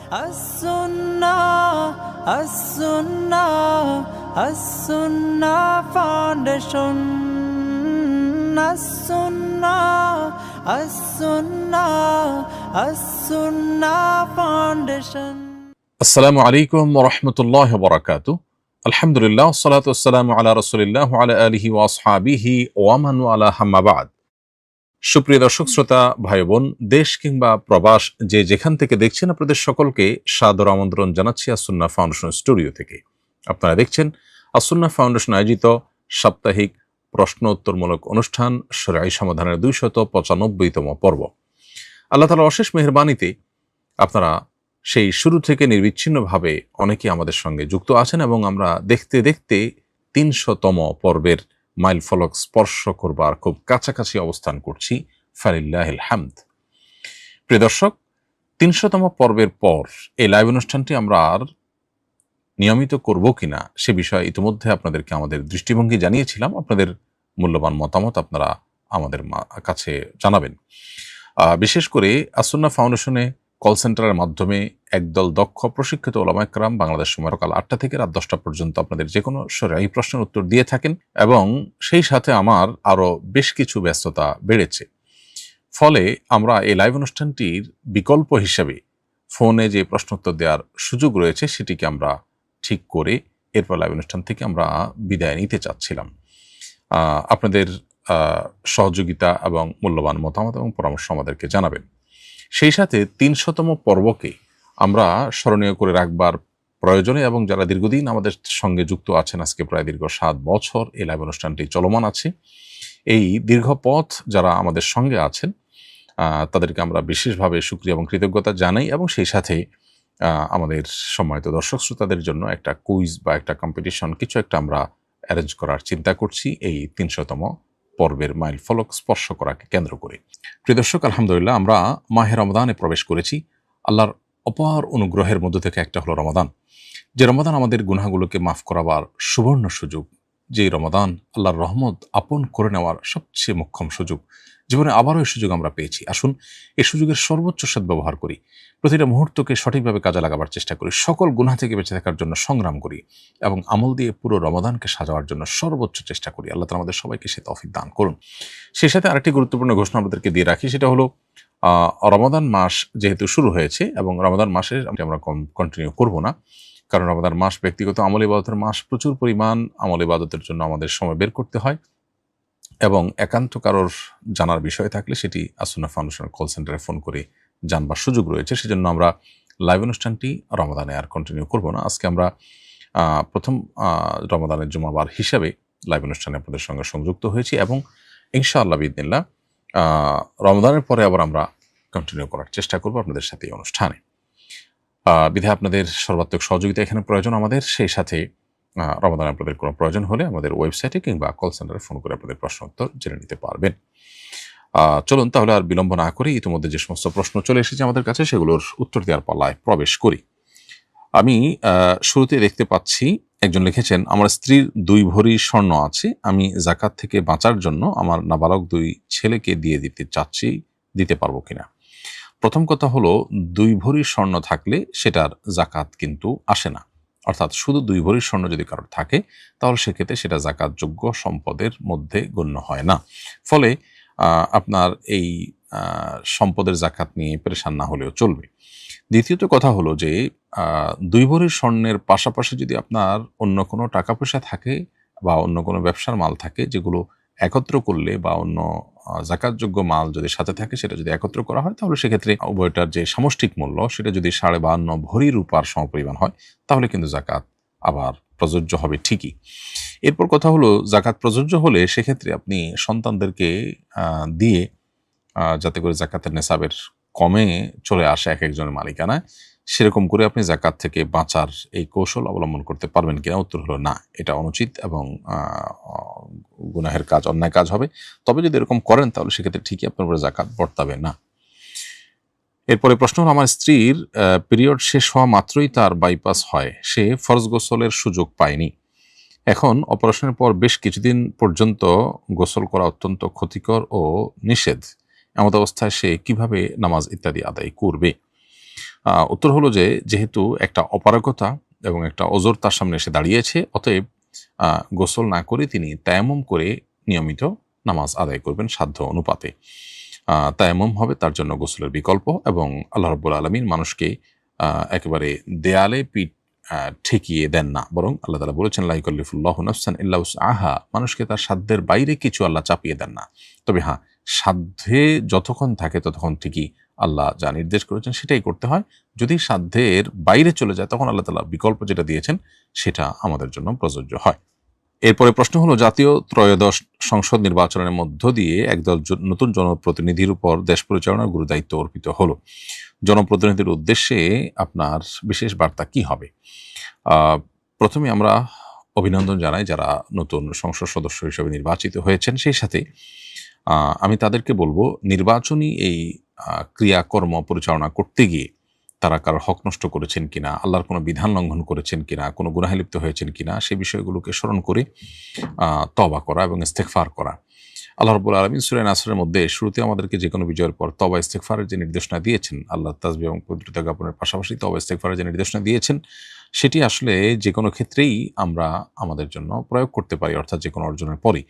As-Sunnah Foundation. As-Sunnah Foundation. আসসালামু আলাইকুম ওয়া রাহমাতুল্লাহি ওয়া বারাকাতুহু। আলহামদুলিল্লাহ, ওয়াসসালাতু ওয়াসসালামু আলা রাসূলিল্লাহ ওয়া আলা আলিহি ওয়া আসহাবিহি ওয়া মান ওয়ালা, আম্মা বা'দ। সুপ্রিয় দর্শক শ্রোতা ভাই বোন, দেশ কিংবা প্রবাস যে যেখান থেকে দেখছেন, আপনাদের সকলকে সাদর আমন্ত্রণ জানাচ্ছি আস-সুন্নাহ ফাউন্ডেশন স্টুডিও থেকে। আপনারা দেখছেন আস-সুন্নাহ ফাউন্ডেশন আয়োজিত সাপ্তাহিক প্রশ্ন উত্তরমূলক অনুষ্ঠান শরঈ সমাধানের 295তম পর্ব। আল্লাহ তাআলার অশেষ মেহেরবানিতে আপনারা সেই শুরু থেকে নির্বিচ্ছিন্নভাবে অনেকেই আমাদের সঙ্গে যুক্ত আছেন এবং আমরা দেখতে দেখতে 300তম পর্বের মাইল ফলক স্পর্শ করবার খুব কাছাকাছি অবস্থান করছি। ফালিল্লাহিল হামদ। প্রিয় দর্শক, 300তম পর্বের পর এই লাইভ অনুষ্ঠানটি আমরা আর নিয়মিত করব কিনা সে বিষয়ে ইতিমধ্যে আপনাদেরকে আমাদের দৃষ্টিভঙ্গি জানিয়েছিলাম। আপনাদের মূল্যবান মতামত আপনারা আমাদের কাছে জানাবেন। বিশেষ করে আস-সুন্নাহ ফাউন্ডেশনে কল সেন্টারের মাধ্যমে একদল দক্ষ প্রশিক্ষিত উলামায়ে কেরাম বাংলাদেশ সময় সকাল 8টা থেকে রাত 10টা পর্যন্ত আপনাদের যে কোনো শরঈ প্রশ্নের উত্তর দিয়ে থাকেন এবং সেই সাথে আমার আরও বেশ কিছু ব্যস্ততা বেড়েছে। ফলে আমরা এই লাইভ অনুষ্ঠানটির বিকল্প হিসেবে ফোনে যে প্রশ্নোত্তর দেওয়ার সুযোগ রয়েছে সেটিকে আমরা ঠিক করে এরপর লাইভ অনুষ্ঠান থেকে আমরা বিদায় নিতে চাচ্ছিলাম। আপনাদের সহযোগিতা এবং মূল্যবান মতামত এবং পরামর্শ আমাদেরকে জানাবেন। সেই সাথে 300তম পর্বকে আমরা স্মরণীয় করে রাখবার প্রয়োজনে এবং যারা দীর্ঘদিন আমাদের সঙ্গে যুক্ত আছেন, আজকে প্রায় দীর্ঘ 7 বছর এই লাইভ অনুষ্ঠানটি চলমান আছে, এই দীর্ঘ পথ যারা আমাদের সঙ্গে আছেন তাদেরকে আমরা বিশেষভাবে শুকরিয়া এবং কৃতজ্ঞতা জানাই এবং সেই সাথে আমাদের সম্মানিত দর্শক শ্রোতাদের জন্য একটা কুইজ বা একটা কম্পিটিশন কিছু একটা আমরা অ্যারেঞ্জ করার চিন্তা করছি এই 300তম পর্বের মাইল ফলক স্পর্শ করাকে কেন্দ্র করে। প্রিয় দর্শক, আলহামদুলিল্লাহ আমরা মাহে রমাদানে প্রবেশ করেছি। আল্লাহর অপার অনুগ্রহের মধ্য থেকে একটা হলো রমাদান, যে রমাদান আমাদের গুনাহগুলোকে মাফ করাবার সুবর্ণ সুযোগ, যে রমাদান আল্লাহর রহমত আপন করে নেওয়ার সবচেয়ে মোক্ষম সুযোগ। জীবনে আবারও এই সুযোগ আমরা পেয়েছি। আসুন এই সুযোগের সর্বোচ্চ সদ্ব্যবহার করি, প্রতিটা মুহূর্তকে সঠিকভাবে কাজে লাগাবার চেষ্টা করি, সকল গুনাহ থেকে বেঁচে থাকার জন্য সংগ্রাম করি এবং আমল দিয়ে পুরো রমাদানকে সাজাবার জন্য সর্বোচ্চ চেষ্টা করি। আল্লাহ তাআলা আমাদের সবাইকে সে তৌফিক দান করুন। সেই সাথে আরেকটি গুরুত্বপূর্ণ ঘোষণা আমাদেরকে দিয়ে রাখি, সেটা হলো রমাদান মাস যেহেতু শুরু হয়েছে এবং রমাদান মাসে আমরা কন্টিনিউ করব না, কারণ রমাদান মাস ব্যক্তিগত আমল ইবাদতের মাস। প্রচুর পরিমাণ আমল ইবাদতের জন্য আমাদের সময় বের করতে হয় এবং একান্ত কারোর জানার বিষয় থাকলে সেটি আস-সুন্নাহ ফাউন্ডেশনের কল সেন্টারে ফোন করে জানবার সুযোগ রয়েছে। সেজন্য আমরা লাইভ অনুষ্ঠানটি রমাদানে আর কন্টিনিউ করব না। আজকে আমরা প্রথম রমাদানের জুমাবার হিসাবে লাইভ অনুষ্ঠানে আপনাদের সঙ্গে সংযুক্ত হয়েছি এবং ইনশাআল্লাহ বিইذনিল্লাহ রমাদানের পরে আবার আমরা কন্টিনিউ করার চেষ্টা করব আপনাদের সাথে এই অনুষ্ঠানে। বিধায় আপনাদের সর্বাত্মক সহযোগিতা এখানে প্রয়োজন আমাদের। সেই সাথে রমাদানে আপনাদের কোনো প্রয়োজন হলে আমাদের ওয়েবসাইটে কিংবা কল সেন্টারে ফোন করে আপনাদের প্রশ্ন উত্তর জেনে নিতে পারবেন। চলুন তাহলে আর বিলম্ব না করে ইতিমধ্যে যে সমস্ত প্রশ্ন চলে এসেছে আমাদের কাছে সেগুলোর উত্তর দেওয়ার পালায় প্রবেশ করি। আমি শুরুতে দেখতে পাচ্ছি একজন লিখেছেন, আমার স্ত্রীর 2 ভরি স্বর্ণ আছে, আমি যাকাত থেকে বাঁচার জন্য আমার নাবালক 2 ছেলেকে দিয়ে দিতে চাচ্ছি, দিতে পারবো কিনা? প্রথম কথা হলো, 2 ভরি স্বর্ণ থাকলে সেটার যাকাত কিন্তু আসে না। অর্থাৎ শুধু 2 ভরি স্বর্ণ যদি কারোর থাকে তাহলে সেক্ষেত্রে সেটা যাকাতযোগ্য সম্পদের মধ্যে গণ্য হয় না। ফলে আপনার এই সম্পদের যাকাত নিয়ে পেরেশান না হলেও চলবে। দ্বিতীয়ত কথা হলো যে 2 ভরি স্বর্ণের পাশাপাশি যদি আপনার অন্য কোনো টাকা পয়সা থাকে বা অন্য কোনো ব্যবসার মাল থাকে, যেগুলো একত্র করলে বা অন্য যাকাতযোগ্য মাল যদি সাথে থাকে সেটা যদি একত্র করা হয় তাহলে সেক্ষেত্রে উভয়টার যে সামষ্টিক মূল্য সেটা যদি 52.5 ভরি রূপার সমপরিমাণ হয় তাহলে কিন্তু যাকাত আবার প্রযোজ্য হবে ঠিকই। এরপর কথা হলো, যাকাত প্রযোজ্য হলে সেক্ষেত্রে আপনি সন্তানদেরকে দিয়ে যাতে করে যাকাতের নেসাবের কমে চলে আসে এক একজনের মালিকানায়, সেরকম করে আপনি যাকাত থেকে বাঁচার এই কৌশল অবলম্বন করতে পারবেন কিনা? উত্তর হলো না, এটা অনুচিত এবং গুনাহের কাজ, অন্যায় কাজ হবে। তবে যদি এরকম করেন তাহলে সেক্ষেত্রে ঠিকই আপনার উপরে যাকাত বর্তাবে না। এরপরে প্রশ্ন হলো, আমার স্ত্রীর পিরিয়ড শেষ হওয়া মাত্রই তার বাইপাস হয়, সে ফরজ গোসলের সুযোগ পায়নি। এখন অপারেশনের পর বেশ কিছুদিন পর্যন্ত গোসল করা অত্যন্ত ক্ষতিকর ও নিষেধ। এমত অবস্থায় সে কিভাবে নামাজ ইত্যাদি আদায় করবে? উত্তর হলো যে যেহেতু একটা অপারগতা এবং একটা ওজর তার সামনে এসে দাঁড়িয়েছে, অতএব গোসল না করে তিনি তায়াম্মুম করে নিয়মিত নামাজ আদায় করবেন সাধ্য অনুপাতে। তায়াম্মুম হবে তার জন্য গোসলের বিকল্প, এবং আল্লাহ রাব্বুল আলামিন মানুষকে একেবারে দেয়ালে পিঠ ঠেকিয়ে দেন না, বরং আল্লাহ তাআলা বলেছেন লা ইউকাল্লিফুল্লাহু নাফসান ইল্লা উসআহা, মানুষকে তার সাধ্যের বাইরে কিছু আল্লাহ চাপিয়ে দেন না। তবে হ্যাঁ, সাধ্যে যতক্ষণ থাকে ততক্ষণ ঠিকই আল্লাহ যা নির্দেশ করেছেন সেটাই করতে হয়। যদি সাধ্যের বাইরে চলে যায় তখন আল্লাহ তাআলা বিকল্প যেটা দিয়েছেন সেটা আমাদের জন্য প্রযোজ্য হয়। এরপরে প্রশ্ন হলো, জাতীয় ত্রয়োদশ সংসদ নির্বাচনের মধ্য দিয়ে একদল নতুন জনপ্রতিনিধির উপর দেশ পরিচালনার গুরু দায়িত্ব অর্পিত হলো। জনপ্রতিনিধির উদ্দেশ্যে আপনার বিশেষ বার্তা কি হবে? প্রথমে আমরা অভিনন্দন জানাই যারা নতুন সংসদ সদস্য হিসেবে নির্বাচিত হয়েছেন। সেই সাথে আমি তাদেরকে বলবো, নির্বাচনী এই ক্রিয়াকর্ম পরিচালনা করতে গিয়ে তারা কারোর হক নষ্ট করেছেন কিনা, আল্লাহর কোনো বিধান লঙ্ঘন করেছেন কিনা, কোনো গুনাহে লিপ্ত হয়েছেন কিনা, সেই বিষয়গুলোকে স্মরণ করে তওবা করা এবং ইস্তেগফার করা। আল্লাহ রাব্বুল আলামিন সূরা নাসরের মধ্যে শুরুতে আমাদেরকে যে কোনো বিজয়ের পর তওবা ইস্তেগফারের যে নির্দেশনা দিয়েছেন, আল্লাহর তাসবিহ এবং পবিত্রতা জ্ঞাপনের পাশাপাশি তওবা ইস্তেগফারের যে নির্দেশনা দিয়েছেন, সেটি আসলে যে কোনো ক্ষেত্রেই আমরা আমাদের জন্য প্রয়োগ করতে পারি। অর্থাৎ যে কোনো অর্জনের পরই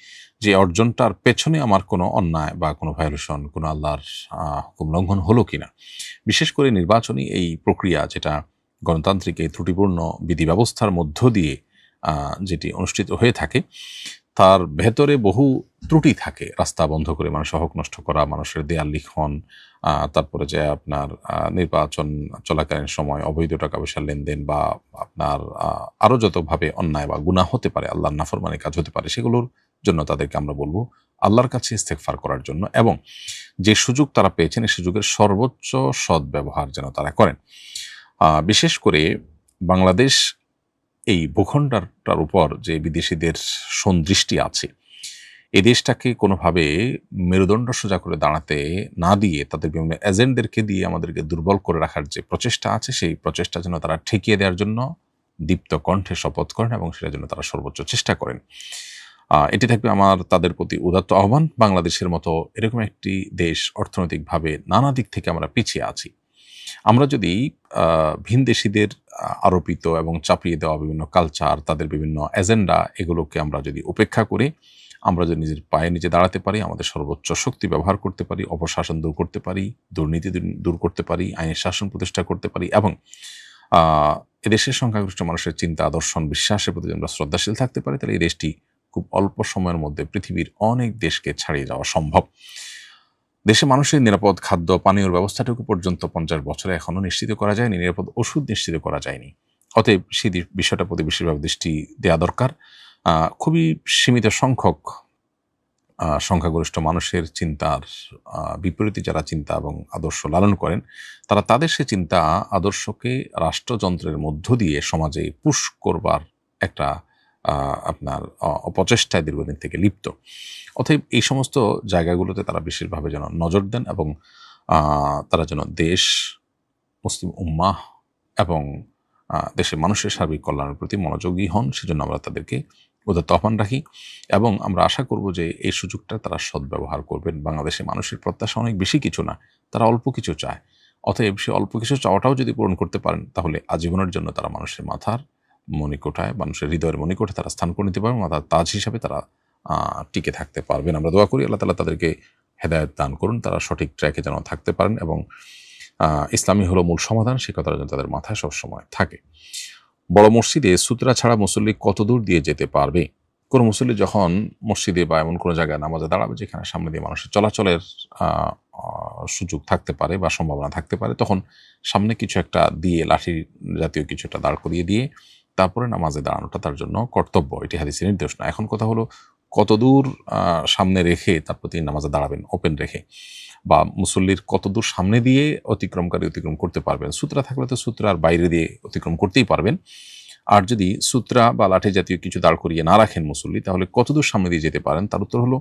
যে অর্জনটার পেছনে আমার কোনো অন্যায় বা কোনো ভায়োলেশন, কোনো আল্লাহর হুকুম লঙ্ঘন হলো কিনা। বিশেষ করে নির্বাচনী এই প্রক্রিয়া, যেটা গণতান্ত্রিক এই ত্রুটিপূর্ণ বিধি ব্যবস্থার মধ্য দিয়ে যেটি অনুষ্ঠিত হয়ে থাকে, তার ভেতরে বহু ত্রুটি থাকে। রাস্তা বন্ধ করে মানুষের হক নষ্ট করা, মানুষের দেয়াল লিখন, তারপরে যে আপনার নির্বাচন চলাকালীন সময় অবৈধ টাকা পয়সার লেনদেন, বা আপনার আরও যতভাবে অন্যায় বা গুনাহ হতে পারে, আল্লাহর নাফরমানি কাজ হতে পারে, সেগুলোর জন্য তাদেরকে আমরা বলবো আল্লাহর কাছে ইস্তেগফার করার জন্য, এবং যে সুযোগ তারা পেয়েছেন এই সুযোগের সর্বোচ্চ সদ্ব্যবহার যেন তারা করেন। বিশেষ করে বাংলাদেশ এই ভূখণ্ডটার উপর যে বিদেশিদের সন্দৃষ্টি আছে, এই দেশটাকে কোনোভাবে মেরুদণ্ড সোজা করে দাঁড়াতে না দিয়ে তাদের বিভিন্ন এজেন্টদেরকে দিয়ে আমাদেরকে দুর্বল করে রাখার যে প্রচেষ্টা আছে, সেই প্রচেষ্টা যেন তারা ঠেকিয়ে দেওয়ার জন্য দীপ্ত কণ্ঠে শপথ করেন এবং সেটার জন্য তারা সর্বোচ্চ চেষ্টা করেন। এটি থাকবে আমার তাদের প্রতি উদাত্ত আহ্বান। বাংলাদেশের মতো এরকম একটি দেশ, অর্থনৈতিকভাবে নানা দিক থেকে আমরা পিছিয়ে আছি। আমরা যদি ভিনদেশীদের আরোপিত এবং চাপিয়ে দেওয়া বিভিন্ন কালচার, তাদের বিভিন্ন এজেন্ডা, এগুলোকে আমরা যদি উপেক্ষা করে আমরা যদি নিজের পায়ে নিজে দাঁড়াতে পারি, আমাদের সর্বোচ্চ শক্তি ব্যবহার করতে পারি, অপশাসন দূর করতে পারি, দুর্নীতি দূর করতে পারি, আইনের শাসন প্রতিষ্ঠা করতে পারি, এবং এদেশের সংখ্যাগরিষ্ঠ মানুষের চিন্তা, দর্শন, বিশ্বাসের প্রতি আমরা শ্রদ্ধাশীল থাকতে পারি, তাহলে এই দেশটি খুব অল্প সময়ের মধ্যে পৃথিবীর অনেক দেশকে ছাড়িয়ে যাওয়া সম্ভব। দেশে মানুষের নিরাপদ খাদ্য পানীয়র ব্যবস্থাটুকু পর্যন্ত 50 বছরে এখনো নিশ্চিত করা যায়নি, নিরাপদ ওষুধ নিশ্চিত করা যায়নি। অতএব সেই বিষয়টার প্রতি বিশেষভাবে দৃষ্টি দেওয়া দরকার। খুবই সীমিত সংখ্যক সংখ্যাগরিষ্ঠ মানুষের চিন্তার বিপরীতে যারা চিন্তা এবং আদর্শ লালন করেন, তারা তাদের সে চিন্তা আদর্শকে রাষ্ট্রযন্ত্রের মধ্য দিয়ে সমাজে পুশ করবার একটা আপনার অপচেষ্টায় দীর্ঘদিন থেকে লিপ্ত। অতএব এই সমস্ত জায়গাগুলোতে তারা বিশেষভাবে যেন নজর দেন, এবং তারা যেন দেশ, মুসলিম উম্মাহ এবং দেশের মানুষের সার্বিক কল্যাণের প্রতি মনোযোগী হন। সেজন্য আমরা তাদেরকে উদাত্ত আহ্বান রাখি, এবং আমরা আশা করব যে এই সুযোগটা তারা সদ্ব্যবহার করবেন। বাংলাদেশের মানুষের প্রত্যাশা অনেক বেশি কিছু না, তারা অল্প কিছু চায়। অতএব সে অল্প কিছু চাওয়াটাও যদি পূরণ করতে পারেন, তাহলে আজীবনের জন্য তারা মানুষের মাথার মণিকোঠায়, মানুষের হৃদয়ের মণিকোঠায় তারা স্থান করে নিতে পারবেন, অর্থাৎ তাজ হিসাবে তারা টিকে থাকতে পারবেন। আমরা দোয়া করি আল্লাহ তাআলা তাদেরকে হেদায়েত দান করুন, তারা সঠিক ট্র্যাকে যেন থাকতে পারেন, এবং ইসলামী হলো মূল সমাধান, সে কথাটা যেন তাদের মাথায় সবসময় থাকে। বড় মসজিদে সুতরা ছাড়া মুসল্লি কত দূর দিয়ে যেতে পারবে? কোনো মুসল্লি যখন মসজিদে বা এমন কোনো জায়গায় নামাজে দাঁড়াবে যেখানে সামনে দিয়ে মানুষের চলাচলের সুযোগ থাকতে পারে বা সম্ভাবনা থাকতে পারে, তখন সামনে কিছু একটা দিয়ে, লাঠি জাতীয় কিছুটা দাঁড় করিয়ে দিয়ে তারপরে নামাজে দাঁড়ানোটা তার জন্য কর্তব্য। এটি হাদিসের নির্দেশ না। এখন কথা হলো কত দূর সামনে রেখে তারপর তিনি নামাজে দাঁড়াবেন, ওপেন রেখে, বা মুসল্লির কত দূর সামনে দিয়ে অতিক্রমকারী অতিক্রম করতে পারবেন। সূত্রা থাকলে তো সূত্রার বাইরে দিয়ে অতিক্রম করতেই পারবেন। আর যদি সূত্রা বা লাঠি জাতীয় কিছু দাঁড় করিয়ে না রাখেন মুসল্লি, তাহলে কতদূর সামনে দিয়ে যেতে পারেন? তার উত্তর হলো,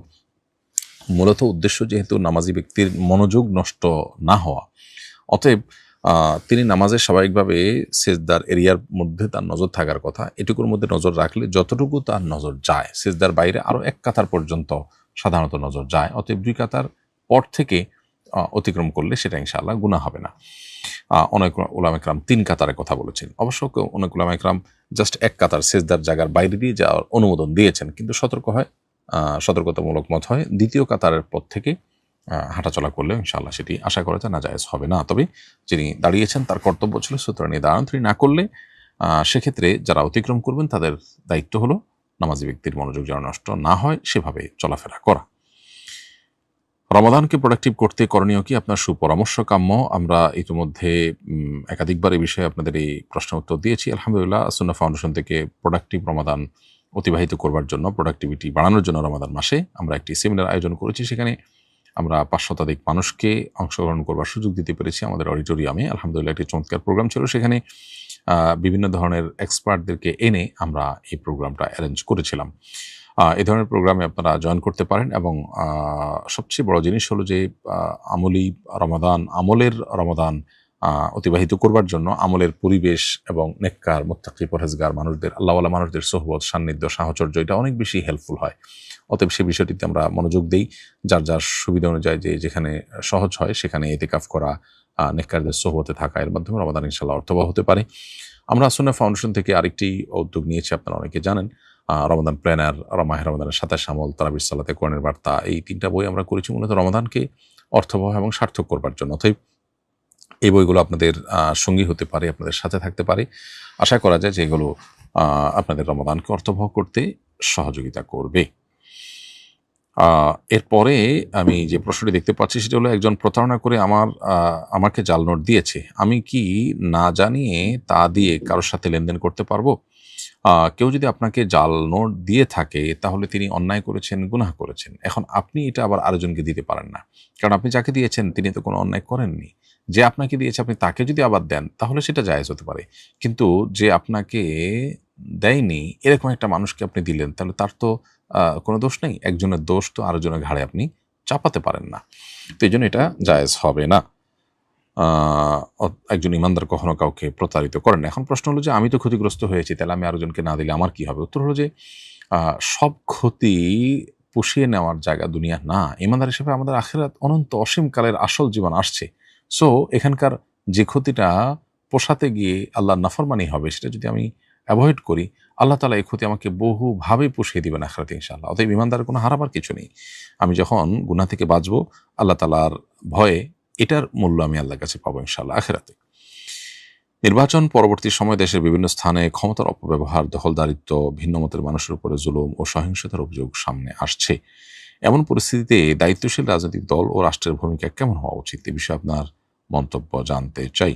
মূলত উদ্দেশ্য যেহেতু নামাজি ব্যক্তির মনোযোগ নষ্ট না হওয়া, অতএব তিনি নামাজে স্বাভাবিকভাবে সেজদার এরিয়ার মধ্যে তার নজর থাকার কথা। এটুকুর মধ্যে নজর রাখলে যতটুকু তার নজর যায়, সেজদার বাইরে আরও এক কাতার পর্যন্ত সাধারণত নজর যায়। অতএব 2 কাতার পর থেকে অতিক্রম করলে সেটা ইনশাআল্লাহ গুনাহ হবে না। অনেক উলামা ইকরাম 3 কাতারের কথা বলেছেন। অবশ্য অনেক উলামা ইকরাম জাস্ট 1 কাতার সেজদার জায়গার বাইরে দিয়ে যাওয়ার অনুমোদন দিয়েছেন, কিন্তু সতর্কতামূলক মত হয় 2য় কাতারের পর থেকে হাঁটাচলা করলে ইনশাআল্লাহ সেটি আশা করা যায় নাজায়েজ হবে না। তবে যিনি দাঁড়িয়েছেন তার কর্তব্য ছিল সুতরাং নিয়ে দাঁড়ান, তিনি না করলে সেক্ষেত্রে যারা অতিক্রম করবেন তাদের দায়িত্ব হলো নামাজি ব্যক্তির মনোযোগ যেন নষ্ট না হয় সেভাবে চলাফেরা করা। রমাদানকে প্রোডাক্টিভ করতে করণীয় কি, আপনার সুপরামর্শ কাম্য। আমরা ইতিমধ্যে একাধিকবার এই বিষয়ে আপনাদের এই প্রশ্নের উত্তর দিয়েছি। আলহামদুলিল্লাহ, সুন্নাহ ফাউন্ডেশন থেকে প্রোডাক্টিভ রমাদান অতিবাহিত করবার জন্য, প্রোডাক্টিভিটি বাড়ানোর জন্য রমাদান মাসে আমরা একটি সেমিনার আয়োজন করেছি। সেখানে আমরা 5 শতাধিক মানুষকে অংশগ্রহণ করবার সুযোগ দিতে পেরেছি আমাদের অডিটোরিয়ামে। আলহামদুলিল্লাহ, একটি চমৎকার প্রোগ্রাম ছিল। সেখানে বিভিন্ন ধরনের এক্সপার্টদেরকে এনে আমরা এই প্রোগ্রামটা অ্যারেঞ্জ করেছিলাম। এই ধরনের প্রোগ্রামে আপনারা জয়েন করতে পারেন এবং সবচেয়ে বড় জিনিস হলো যে আমলের রমাদান অতিবাহিত করবার জন্য আমলের পরিবেশ এবং নেককার মুত্তাকি পরহেজগার মানুষদের, আল্লাহওয়ালা মানুষদের সোহবত, সান্নিধ্য, সাহচর্য এটা অনেক বেশি হেল্পফুল হয়। অতএব সেই বিষয়টিতে আমরা মনোযোগ দিই। যার যার সুবিধা অনুযায়ী যেখানে সহজ হয় সেখানে ইতিকাফ করা, নেককারদের সোহবতে থাকা, এর মাধ্যমে রমাদান ইনশাআল্লাহ অর্থবহ হতে পারে। আমরা সুন্নাহ ফাউন্ডেশন থেকে আরেকটি উদ্যোগ নিয়েছি, আপনারা অনেকে জানেন, রমাদান প্ল্যানার, মাহে রমাদানের 27 আমল, তারাবির সালাতে, কোরআনের বার্তা, এই 3টা বই আমরা করেছি মূলত রমাদানকে অর্থবহ এবং সার্থক করবার জন্য। অতএব এই বইগুলো আপনাদের সঙ্গী হতে পারে, আপনাদের সাথে থাকতে পারে। আশা করা যায় যে এগুলো আপনাদের রমাদানকে অর্থবহ করতে সহযোগিতা করবে। এরপরে আমি যে প্রশ্নটি দেখতে পাচ্ছি সেটা হলো, একজন প্রতারণা করে আমাকে জাল নোট দিয়েছে, আমি কি না জানিয়ে তা দিয়ে কারোর সাথে লেনদেন করতে পারবো? কেউ যদি আপনাকে জাল নোট দিয়ে থাকে তাহলে তিনি অন্যায় করেছেন, গুনাহ করেছেন। এখন আপনি এটা আবার আরেকজনকে দিতে পারেন না, কারণ আপনি যাকে দিয়েছেন তিনি তো কোনো অন্যায় করেননি। যে আপনাকে দিয়েছে আপনি তাকে যদি আবার দেন তাহলে সেটা জায়েজ হতে পারে, কিন্তু যে আপনাকে দেয়নি এরকম একটা মানুষকে আপনি দিলেন তাহলে তার তো কোনো দোষ নেই। একজনের দোষ তো আরেকজনের ঘাড়ে আপনি চাপাতে পারেন না, তো এই জন্য এটা জায়েজ হবে না। একজন ইমানদার কখনো কাউকে প্রতারিত করেন না। এখন প্রশ্ন হলো যে আমি তো ক্ষতিগ্রস্ত হয়েছি, তাহলে আমি আরেকজনকে না দিলে আমার কি হবে? উত্তর হলো যে সব ক্ষতি পুষিয়ে নেওয়ার জায়গা দুনিয়া না। ইমানদার হিসেবে আমাদের আখিরাত অনন্ত অসীমকালের আসল জীবন আসছে। সো এখানকার যে ক্ষতিটা পোষাতে গিয়ে আল্লাহর নাফরমানি হবে, সেটা যদি আমি অ্যাভয়েড করি, আল্লাহ তাআলা এই ক্ষতি আমাকে বহুভাবে পুষিয়ে দিবেন আখিরাতে ইনশাআল্লাহ। অতএব ইমানদারের কোনো হারাবার কিছু নেই। আমি যখন গুনাহ থেকে বাঁচবো আল্লাহ তাআলার ভয়ে, এটার মূল্য আমি আল্লাহর কাছে পাবো ইনশাআল্লাহ আখিরাতে। নির্বাচন পরবর্তী সময় দেশের বিভিন্ন স্থানে ক্ষমতার অপব্যবহার, দখলদারিত্ব, ভিন্ন মতের মানুষের উপরে জুলুম ও সহিংসতার অভিযোগ সামনে আসছে। এমন পরিস্থিতিতে দায়িত্বশীল রাজনৈতিক দল ও রাষ্ট্রের ভূমিকা কেমন হওয়া উচিত, এ বিষয়ে আপনার মন্তব্য জানতে চাই।